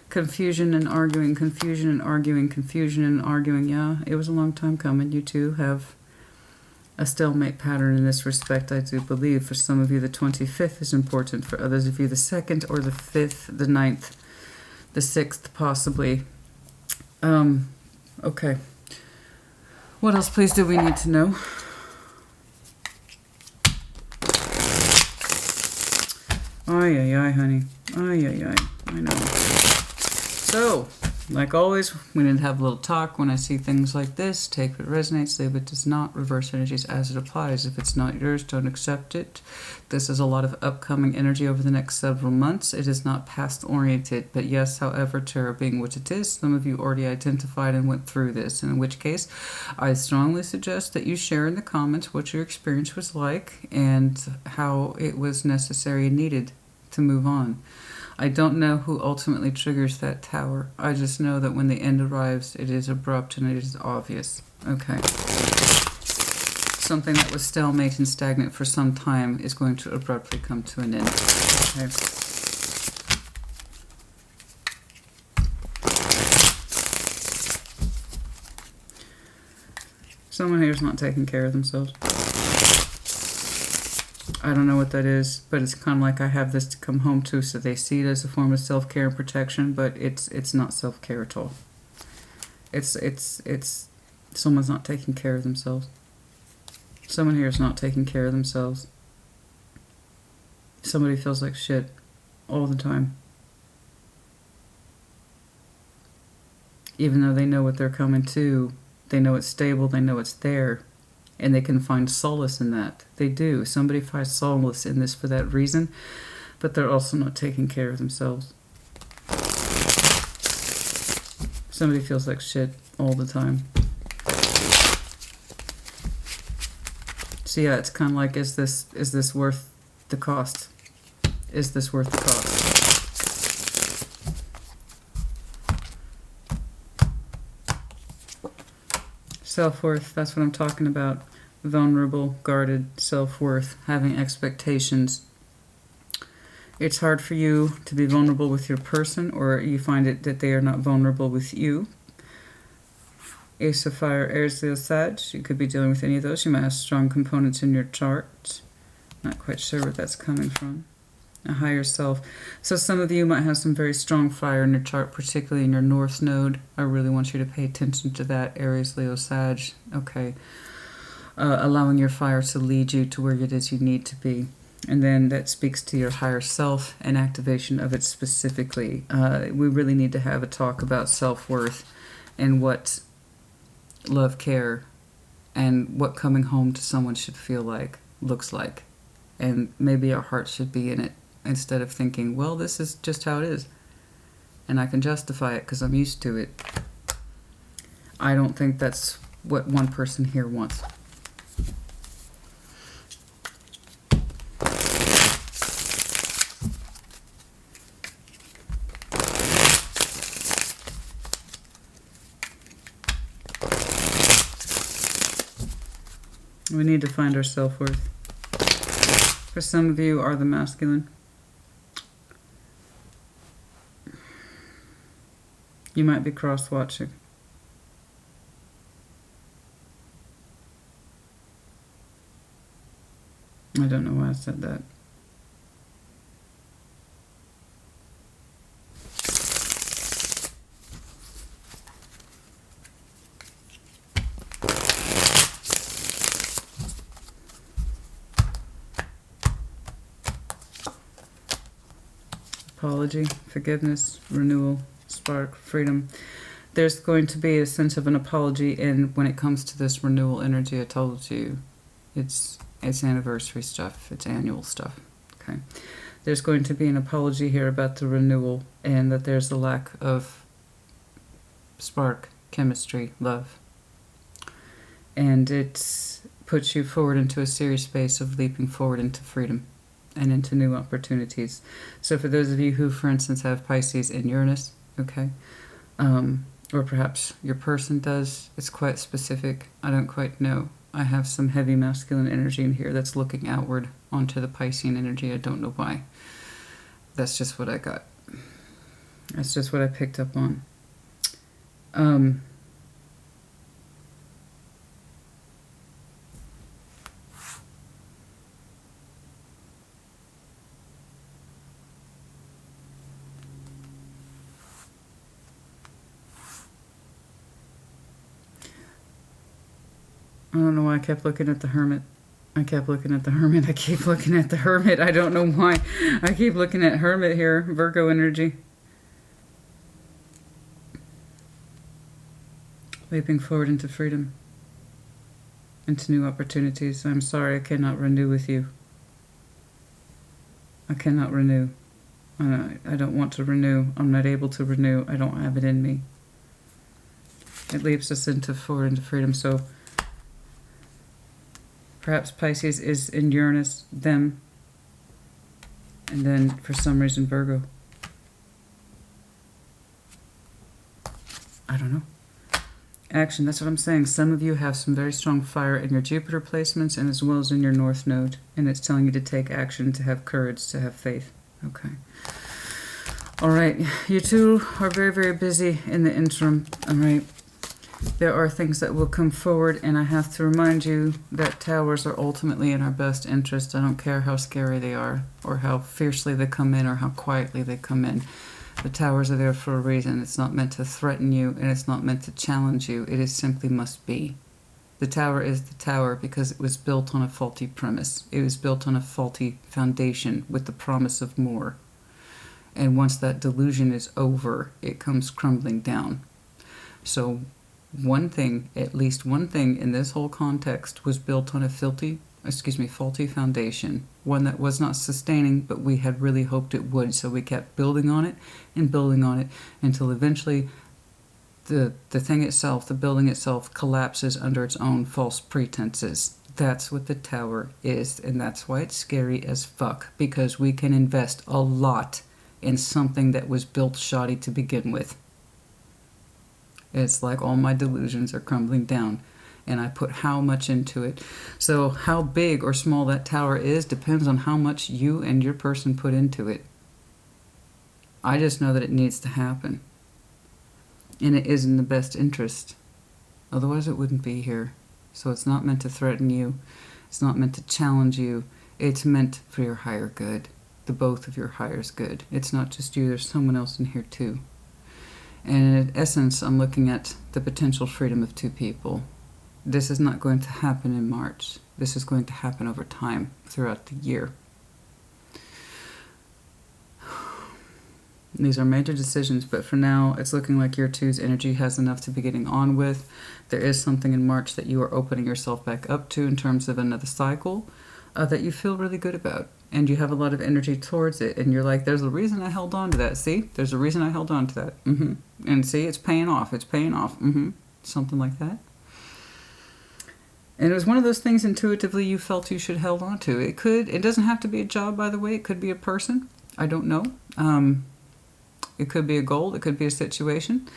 [SPEAKER 1] Confusion and arguing, confusion and arguing, confusion and arguing. Yeah, it was a long time coming. You two have a stalemate pattern in this respect, I do believe. For some of you, the 25th is important. For others of you, the 2nd or the 5th, the 9th, the 6th, possibly. Okay. What else, please, do we need to know? Ay, ay, ay, honey. Ay, ay, ay. I know. So, like always, we need to have a little talk. When I see things like this, take what resonates, leave what does not. Reverse energies as it applies. If it's not yours, don't accept it. This is a lot of upcoming energy over the next several months. It is not past-oriented. But yes, however, tarot being what it is, some of you already identified and went through this. In which case, I strongly suggest that you share in the comments what your experience was like and how it was necessary and needed to move on. I don't know who ultimately triggers that tower. I just know that when the end arrives, it is abrupt and it is obvious. Okay. Something that was stalemate and stagnant for some time is going to abruptly come to an end. Okay. Someone here is not taking care of themselves. I don't know what that is, but it's kind of like I have this to come home to, so they see it as a form of self-care and protection, but it's not self-care at all. It's someone's not taking care of themselves. Someone here is not taking care of themselves. Somebody feels like shit all the time. Even though they know what they're coming to, they know it's stable, they know it's there. And they can find solace in that. They do. Somebody finds solace in this for that reason, but they're also not taking care of themselves. Somebody feels like shit all the time. So yeah, it's kind of like, is this worth the cost? Is this worth the cost? Self-worth, that's what I'm talking about. Vulnerable, guarded, self-worth, having expectations. It's hard for you to be vulnerable with your person, or you find it that they are not vulnerable with you. Ace of Fire, Aries, Leo, Sag. You could be dealing with any of those. You might have strong components in your chart. Not quite sure where that's coming from. A higher self. So some of you might have some very strong fire in your chart, particularly in your North Node. I really want you to pay attention to that, Aries, Leo, Sag. Okay. Allowing your fire to lead you to where it is you need to be. And then that speaks to your higher self and activation of it specifically. We really need to have a talk about self-worth and what love, care, and what coming home to someone should feel like, looks like. And maybe our heart should be in it, instead of thinking, well, this is just how it is, and I can justify it because I'm used to it. I don't think that's what one person here wants. We need to find our self-worth. For some of you are the masculine. You might be cross-watching. I don't know why I said that. Apology, forgiveness, renewal, spark, freedom. There's going to be a sense of an apology, and when it comes to this renewal energy, I told you, it's anniversary stuff, it's annual stuff, okay? There's going to be an apology here about the renewal, and that there's a lack of spark, chemistry, love. And it puts you forward into a serious space of leaping forward into freedom and into new opportunities. So for those of you who, for instance, have Pisces in Uranus, okay, or perhaps your person does, it's quite specific, I don't quite know. I have some heavy masculine energy in here that's looking outward onto the Piscean energy. I don't know why. That's just what I got. That's just what I picked up on. I don't know why I kept looking at the Hermit. I kept looking at the Hermit. I keep looking at the Hermit. I don't know why. I keep looking at Hermit here. Virgo energy. Leaping forward into freedom. Into new opportunities. I'm sorry I cannot renew with you. I cannot renew. I don't want to renew. I'm not able to renew. I don't have it in me. It leaps us forward into freedom. So perhaps Pisces is in Uranus, them, and then for some reason Virgo. I don't know. Action, that's what I'm saying. Some of you have some very strong fire in your Jupiter placements and as well as in your North Node. And it's telling you to take action, to have courage, to have faith. Okay. All right. You two are very, very busy in the interim. All right. There are things that will come forward, and I have to remind you that towers are ultimately in our best interest. I don't care how scary they are, or how fiercely they come in, or how quietly they come in. The towers are there for a reason. It's not meant to threaten you, and it's not meant to challenge you. It is simply must be. The tower is the tower because it was built on a faulty premise. It was built on a faulty foundation with the promise of more. And once that delusion is over, it comes crumbling down. So one thing, at least one thing in this whole context was built on a faulty foundation. One that was not sustaining, but we had really hoped it would. So we kept building on it until eventually the thing itself, the building itself, collapses under its own false pretenses. That's what the tower is, and that's why it's scary as fuck, because we can invest a lot in something that was built shoddy to begin with. It's like all my delusions are crumbling down, and I put how much into it. So how big or small that tower is depends on how much you and your person put into it. I just know that it needs to happen. And it is in the best interest. Otherwise it wouldn't be here. So it's not meant to threaten you. It's not meant to challenge you. It's meant for your higher good. The both of your highest good. It's not just you. There's someone else in here too. And in essence, I'm looking at the potential freedom of two people. This is not going to happen in March. This is going to happen over time, throughout the year. These are major decisions, but for now, it's looking like your two's energy has enough to be getting on with. There is something in March that you are opening yourself back up to in terms of another cycle that you feel really good about. And you have a lot of energy towards it. And you're like, there's a reason I held on to that. See? There's a reason I held on to that. And see, it's paying off. It's paying off. Something like that. And it was one of those things intuitively you felt you should held on to. It doesn't have to be a job, by the way. It could be a person. I don't know. It could be a goal. It could be a situation.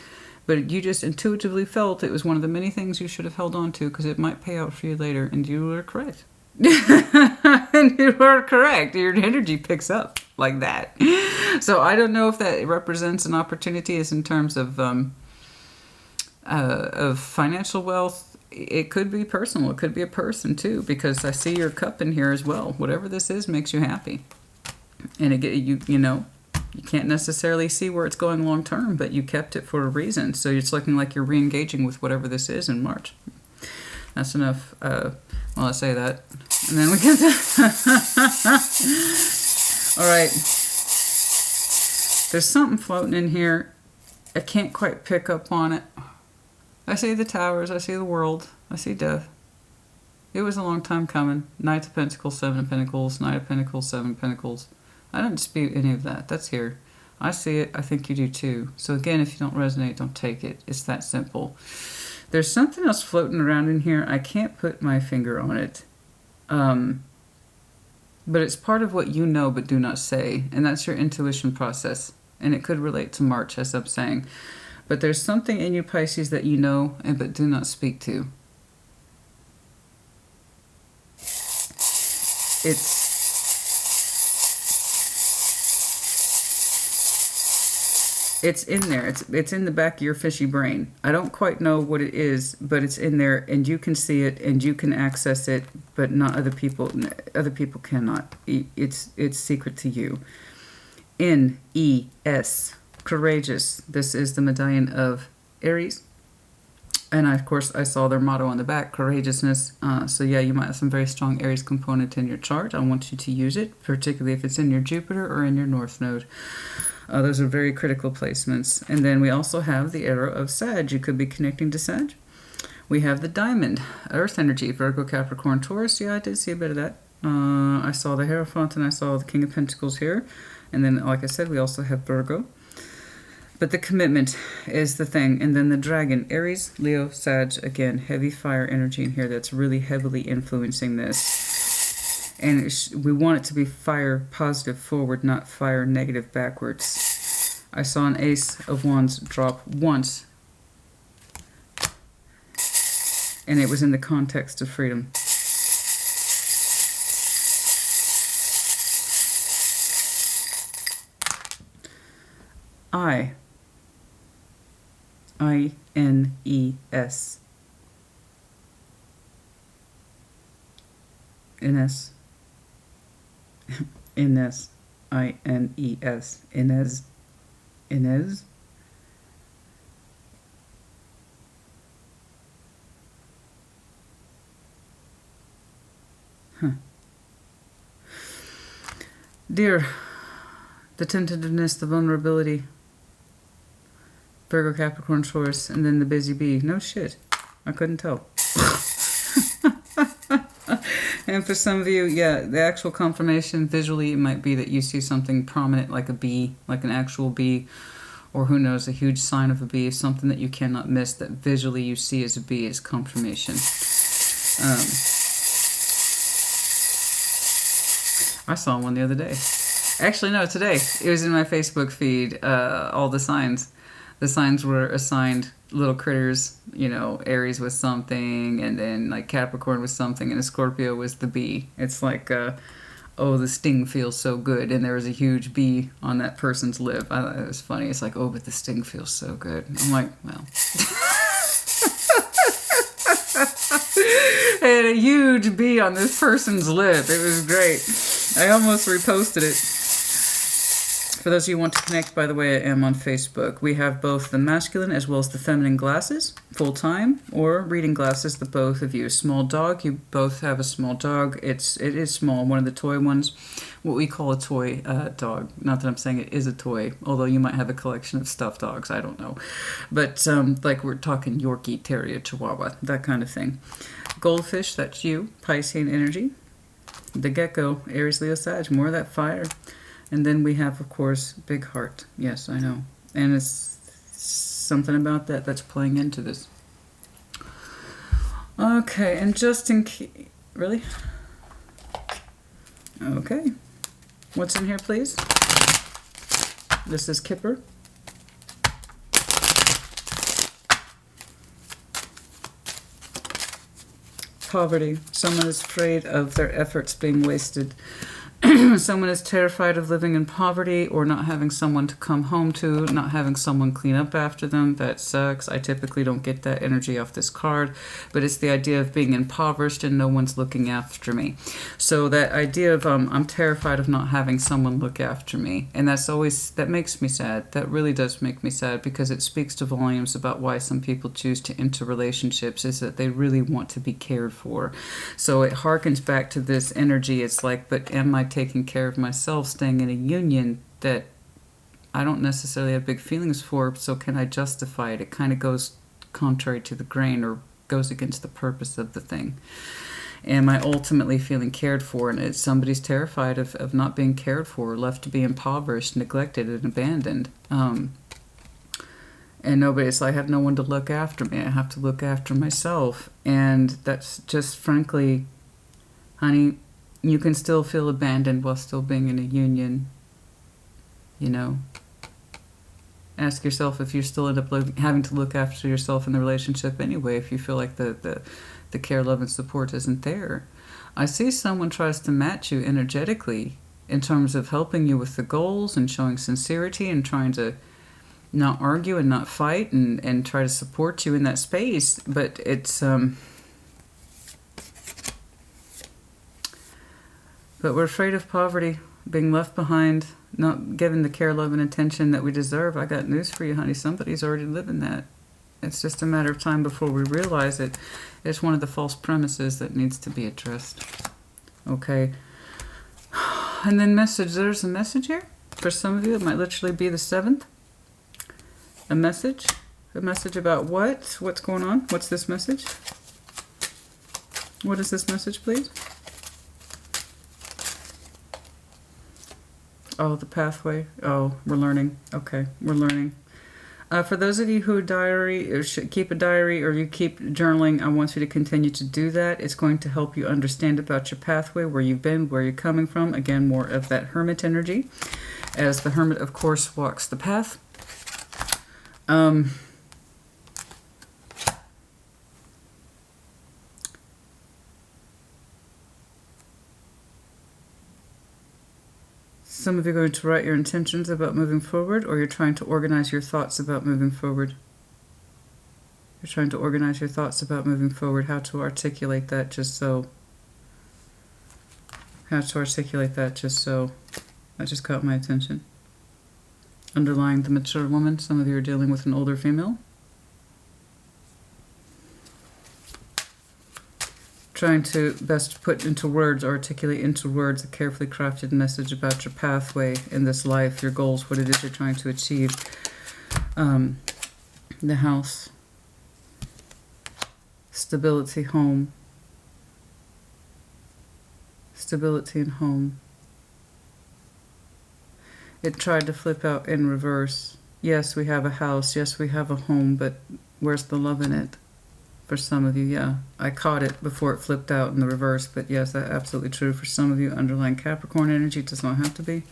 [SPEAKER 1] But you just intuitively felt it was one of the many things you should have held on to because it might pay out for you later. And you were correct. And you are correct. Your energy picks up like that. So I don't know if that represents an opportunity as in terms of financial wealth. It could be personal. It could be a person too, because I see your cup in here as well. Whatever this is makes you happy. And you know, you can't necessarily see where it's going long term, but you kept it for a reason. So it's looking like you're re-engaging with whatever this is in March. That's enough. Well, I say that. And then we get to... All right. There's something floating in here. I can't quite pick up on it. I see the towers. I see the world. I see death. It was a long time coming. Knight of Pentacles, Seven of Pentacles, Knight of Pentacles, Seven of Pentacles. I don't dispute any of that. That's here. I see it. I think you do too. So again, if you don't resonate, don't take it. It's that simple. There's something else floating around in here. I can't put my finger on it. But it's part of what you know but do not say. And that's your intuition process. And it could relate to March, as I'm saying. But there's something in you, Pisces, that you know but do not speak to. It's in there. It's in the back of your fishy brain. I don't quite know what it is, but it's in there, and you can see it, and you can access it, but not other people. Other people cannot. It's secret to you. N-E-S, courageous. This is the medallion of Aries. And of course, I saw their motto on the back, courageousness. So yeah, you might have some very strong Aries component in your chart. I want you to use it, particularly if it's in your Jupiter or in your North Node. Those are very critical placements. And then we also have the arrow of Sag. You could be connecting to Sag. We have the diamond, Earth energy, Virgo, Capricorn, Taurus. Yeah, I did see a bit of that. I saw the Hierophant and I saw the King of Pentacles here. And then, like I said, we also have Virgo. But the commitment is the thing. And then the dragon, Aries, Leo, Sag. Again, heavy fire energy in here that's really heavily influencing this. And we want it to be fire positive forward, not fire negative backwards. I saw an Ace of Wands drop once. And it was in the context of freedom. I-N-E-S. Ines. Ines. I-N-E-S. Inez. Inez. Huh. Dear, the tentativeness, the vulnerability. Virgo, Capricorn, Taurus, and then the busy bee. No shit. I couldn't tell. And for some of you, yeah, the actual confirmation visually, it might be that you see something prominent like a bee, like an actual bee, or who knows, a huge sign of a bee, something that you cannot miss that visually you see as a bee is confirmation. I saw one the other day. Actually, no, today. It was in my Facebook feed, all the signs. The signs were assigned little critters, you know, Aries was something, and then like Capricorn was something, and a Scorpio was the bee. It's like, oh, the sting feels so good, and there was a huge bee on that person's lip. I thought it was funny. It's like, oh, but the sting feels so good. I'm like, well. I had a huge bee on this person's lip. It was great. I almost reposted it. For those of you who want to connect, by the way, I am on Facebook. We have both the masculine as well as the feminine glasses, full-time, or reading glasses, the both of you. Small dog, you both have a small dog. It is small, one of the toy ones, what we call a toy dog. Not that I'm saying it is a toy, although you might have a collection of stuffed dogs, I don't know. But like we're talking Yorkie, Terrier, Chihuahua, that kind of thing. Goldfish, that's you, Piscean energy. The gecko, Aries, Leo, Sag, more of that fire. And then we have, of course, big heart. Yes, I know. And it's something about that that's playing into this. Okay, and just in case... Really? Okay. What's in here, please? This is Kipper. Poverty. Someone is afraid of their efforts being wasted. Someone is terrified of living in poverty or not having someone to come home to, not having someone clean up after them. That sucks. I typically don't get that energy off this card, but it's the idea of being impoverished and no one's looking after me. So that idea of I'm terrified of not having someone look after me, and that makes me sad. That really does make me sad because it speaks to volumes about why some people choose to enter relationships, is that they really want to be cared for. So it harkens back to this energy. It's like, but am I taking care of myself, staying in a union that I don't necessarily have big feelings for, so can I justify it? It kind of goes contrary to the grain or goes against the purpose of the thing. Am I ultimately feeling cared for? And it's somebody's terrified of not being cared for, left to be impoverished, neglected, and abandoned. And nobody's like, I have no one to look after me. I have to look after myself. And that's just, frankly, honey, you can still feel abandoned while still being in a union. You know, ask yourself if you still end up having to look after yourself in the relationship anyway, if you feel like the care, love, and support isn't there. I see someone tries to match you energetically in terms of helping you with the goals and showing sincerity and trying to not argue and not fight and try to support you in that space, but it's but we're afraid of poverty, being left behind, not given the care, love, and attention that we deserve. I got news for you, honey. Somebody's already living that. It's just a matter of time before we realize it. It's one of the false premises that needs to be addressed. Okay. And then message. There's a message here. For some of you, it might literally be the 7th. A message. A message about what? What's going on? What's this message? What is this message, please? Oh, the pathway. Oh, we're learning. Okay, we're learning. For those of you who diary or should keep a diary or you keep journaling, I want you to continue to do that. It's going to help you understand about your pathway, where you've been, where you're coming from. Again, more of that hermit energy, as the hermit, of course, walks the path. Some of you are going to write your intentions about moving forward, or you're trying to organize your thoughts about moving forward. You're trying to organize your thoughts about moving forward, how to articulate that just so. How to articulate that just so. That just caught my attention. Underlying the mature woman, some of you are dealing with an older female. Trying to best put into words, articulate into words, a carefully crafted message about your pathway in this life, your goals, what it is you're trying to achieve. The house. Stability, home. Stability and home. It tried to flip out in reverse. Yes, we have a house. Yes, we have a home, but where's the love in it? For some of you, yeah. I caught it before it flipped out in the reverse, but yes, that's absolutely true. For some of you, underlying Capricorn energy, does not have to be.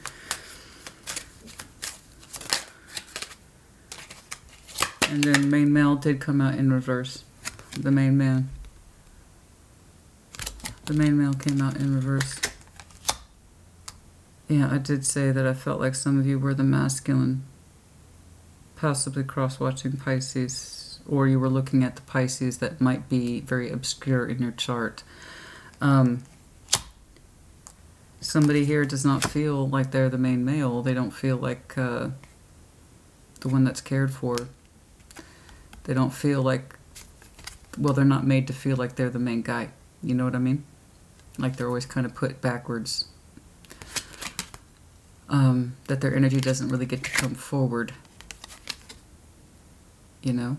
[SPEAKER 1] And then main male did come out in reverse. The main man. The main male came out in reverse. Yeah, I did say that I felt like some of you were the masculine, possibly cross-watching Pisces. Or you were looking at the Pisces that might be very obscure in your chart. Somebody here does not feel like they're the main male. They don't feel like the one that's cared for. They don't feel like, well, they're not made to feel like they're the main guy. You know what I mean? Like they're always kind of put backwards. That their energy doesn't really get to come forward. You know?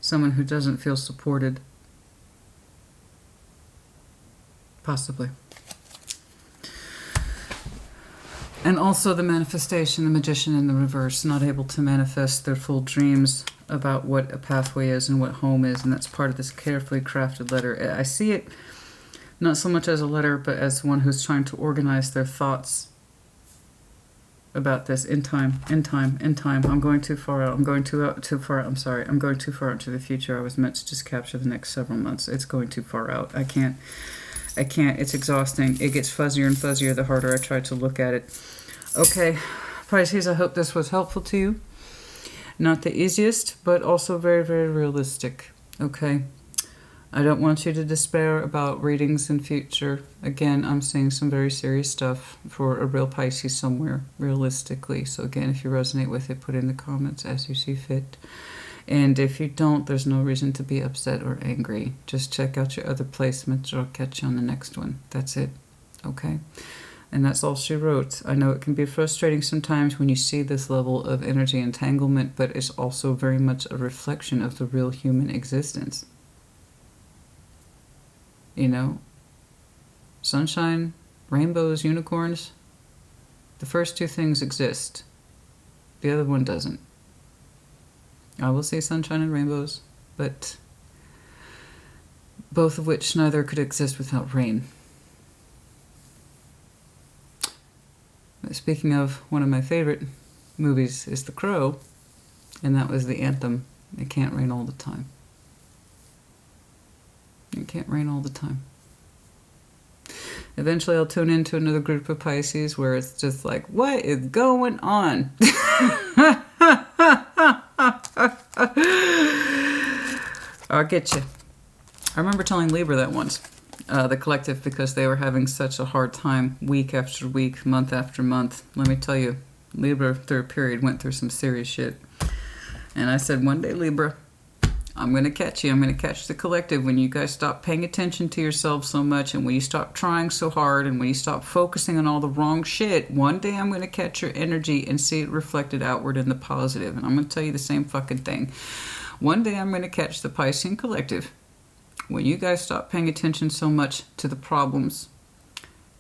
[SPEAKER 1] Someone who doesn't feel supported. Possibly. And also the manifestation, the magician in the reverse, not able to manifest their full dreams about what a pathway is and what home is, and that's part of this carefully crafted letter. I see it not so much as a letter, but as one who's trying to organize their thoughts about this in time. I'm going too far out. I'm going too far out. I'm sorry. I'm going too far into the future. I was meant to just capture the next several months. It's going too far out. I can't. It's exhausting. It gets fuzzier and fuzzier the harder I try to look at it. Okay, Pisces, I hope this was helpful to you. Not the easiest, but also very, very realistic. Okay. I don't want you to despair about readings in future. Again, I'm seeing some very serious stuff for a real Pisces somewhere, realistically. So again, if you resonate with it, put it in the comments as you see fit. And if you don't, there's no reason to be upset or angry. Just check out your other placements or I'll catch you on the next one. That's it. Okay? And that's all she wrote. I know it can be frustrating sometimes when you see this level of energy entanglement, but it's also very much a reflection of the real human existence. You know, sunshine, rainbows, unicorns, the first two things exist. The other one doesn't. I will say sunshine and rainbows, but both of which neither could exist without rain. Speaking of, one of my favorite movies is The Crow, and that was the anthem. It can't rain all the time. It can't rain all the time. Eventually I'll tune into another group of Pisces where it's just like, what is going on? I'll get you. I remember telling Libra that once, the collective, because they were having such a hard time week after week, month after month. Let me tell you, Libra, through a period, went through some serious shit. And I said, one day, Libra, I'm going to catch you. I'm going to catch the collective when you guys stop paying attention to yourselves so much, and when you stop trying so hard, and when you stop focusing on all the wrong shit. One day I'm going to catch your energy and see it reflected outward in the positive. And I'm going to tell you the same fucking thing. One day I'm going to catch the Piscean collective when you guys stop paying attention so much to the problems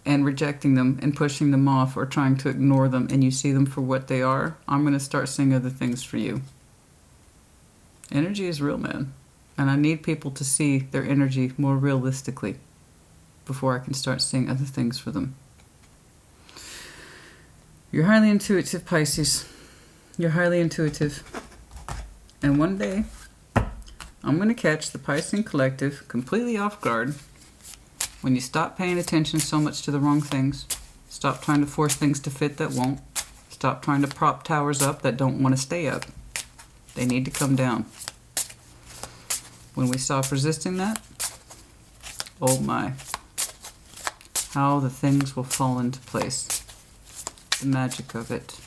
[SPEAKER 1] and rejecting them and pushing them off or trying to ignore them, and you see them for what they are. I'm going to start seeing other things for you. Energy is real, man. And I need people to see their energy more realistically before I can start seeing other things for them. You're highly intuitive, Pisces. You're highly intuitive. And one day, I'm going to catch the Piscean collective completely off guard when you stop paying attention so much to the wrong things. Stop trying to force things to fit that won't. Stop trying to prop towers up that don't want to stay up. They need to come down. When we stop resisting that, oh my, how the things will fall into place. The magic of it.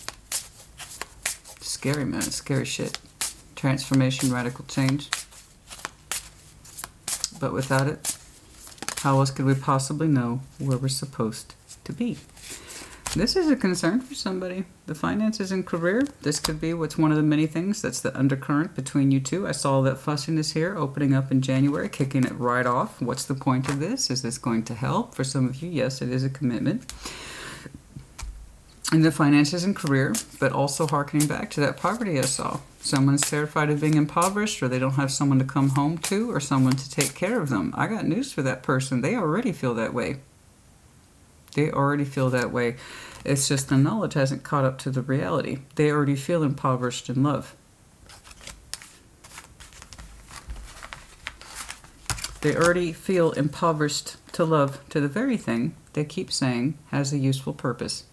[SPEAKER 1] Scary, man. It's scary shit. Transformation, radical change. But without it, how else could we possibly know where we're supposed to be? This is a concern for somebody. The finances and career, this could be what's one of the many things that's the undercurrent between you two. I saw that fussiness here opening up in January, kicking it right off. What's the point of this? Is this going to help? For some of you, yes, it is a commitment. In the finances and career, but also harkening back to that poverty I saw. Someone's terrified of being impoverished, or they don't have someone to come home to, or someone to take care of them. I got news for that person. They already feel that way. They already feel that way. It's just the knowledge hasn't caught up to the reality. They already feel impoverished in love. They already feel impoverished to love, to the very thing they keep saying has a useful purpose.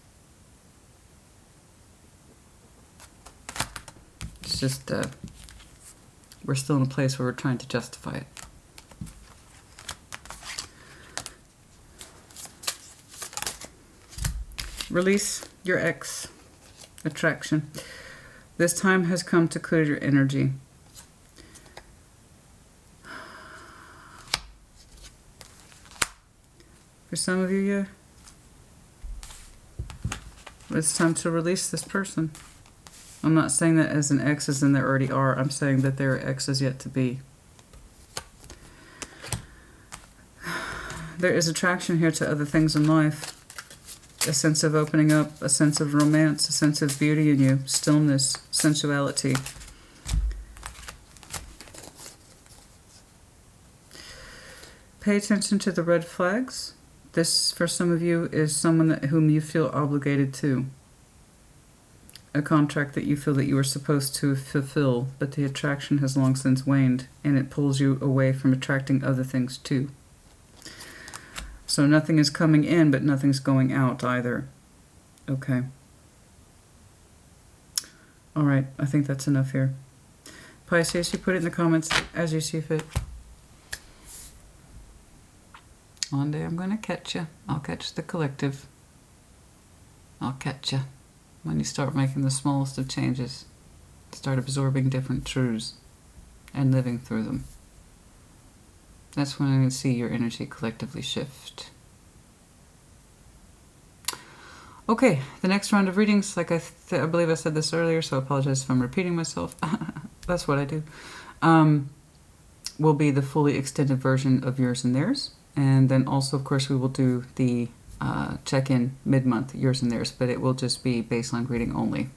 [SPEAKER 1] It's just, we're still in a place where we're trying to justify it. Release your ex attraction. This time has come to clear your energy. For some of you, yeah. It's time to release this person. I'm not saying that as an ex as in there already are. I'm saying that there are exes yet to be. There is attraction here to other things in life. A sense of opening up, a sense of romance, a sense of beauty in you, stillness, sensuality. Pay attention to the red flags. This, for some of you, is someone whom you feel obligated to. A contract that you feel that you are supposed to fulfill, but the attraction has long since waned, and it pulls you away from attracting other things too. So nothing is coming in, but nothing's going out either. Okay. All right, I think that's enough here. Pisces, you put it in the comments as you see fit. One day I'm going to catch you. I'll catch the collective. I'll catch you when you start making the smallest of changes. Start absorbing different truths and living through them. That's when I can see your energy collectively shift. Okay, the next round of readings, like I believe I said this earlier, so I apologize if I'm repeating myself. That's what I do. Will be the fully extended version of yours and theirs. And then also, of course, we will do the check-in mid-month, yours and theirs, but it will just be baseline reading only.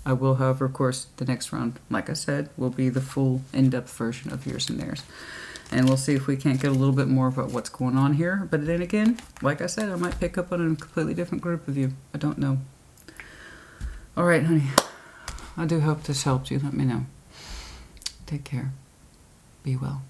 [SPEAKER 1] I will, however, of course, the next round, like I said, will be the full in-depth version of yours and theirs. And we'll see if we can't get a little bit more about what's going on here. But then again, like I said, I might pick up on a completely different group of you. I don't know. All right, honey. I do hope this helped you. Let me know. Take care. Be well.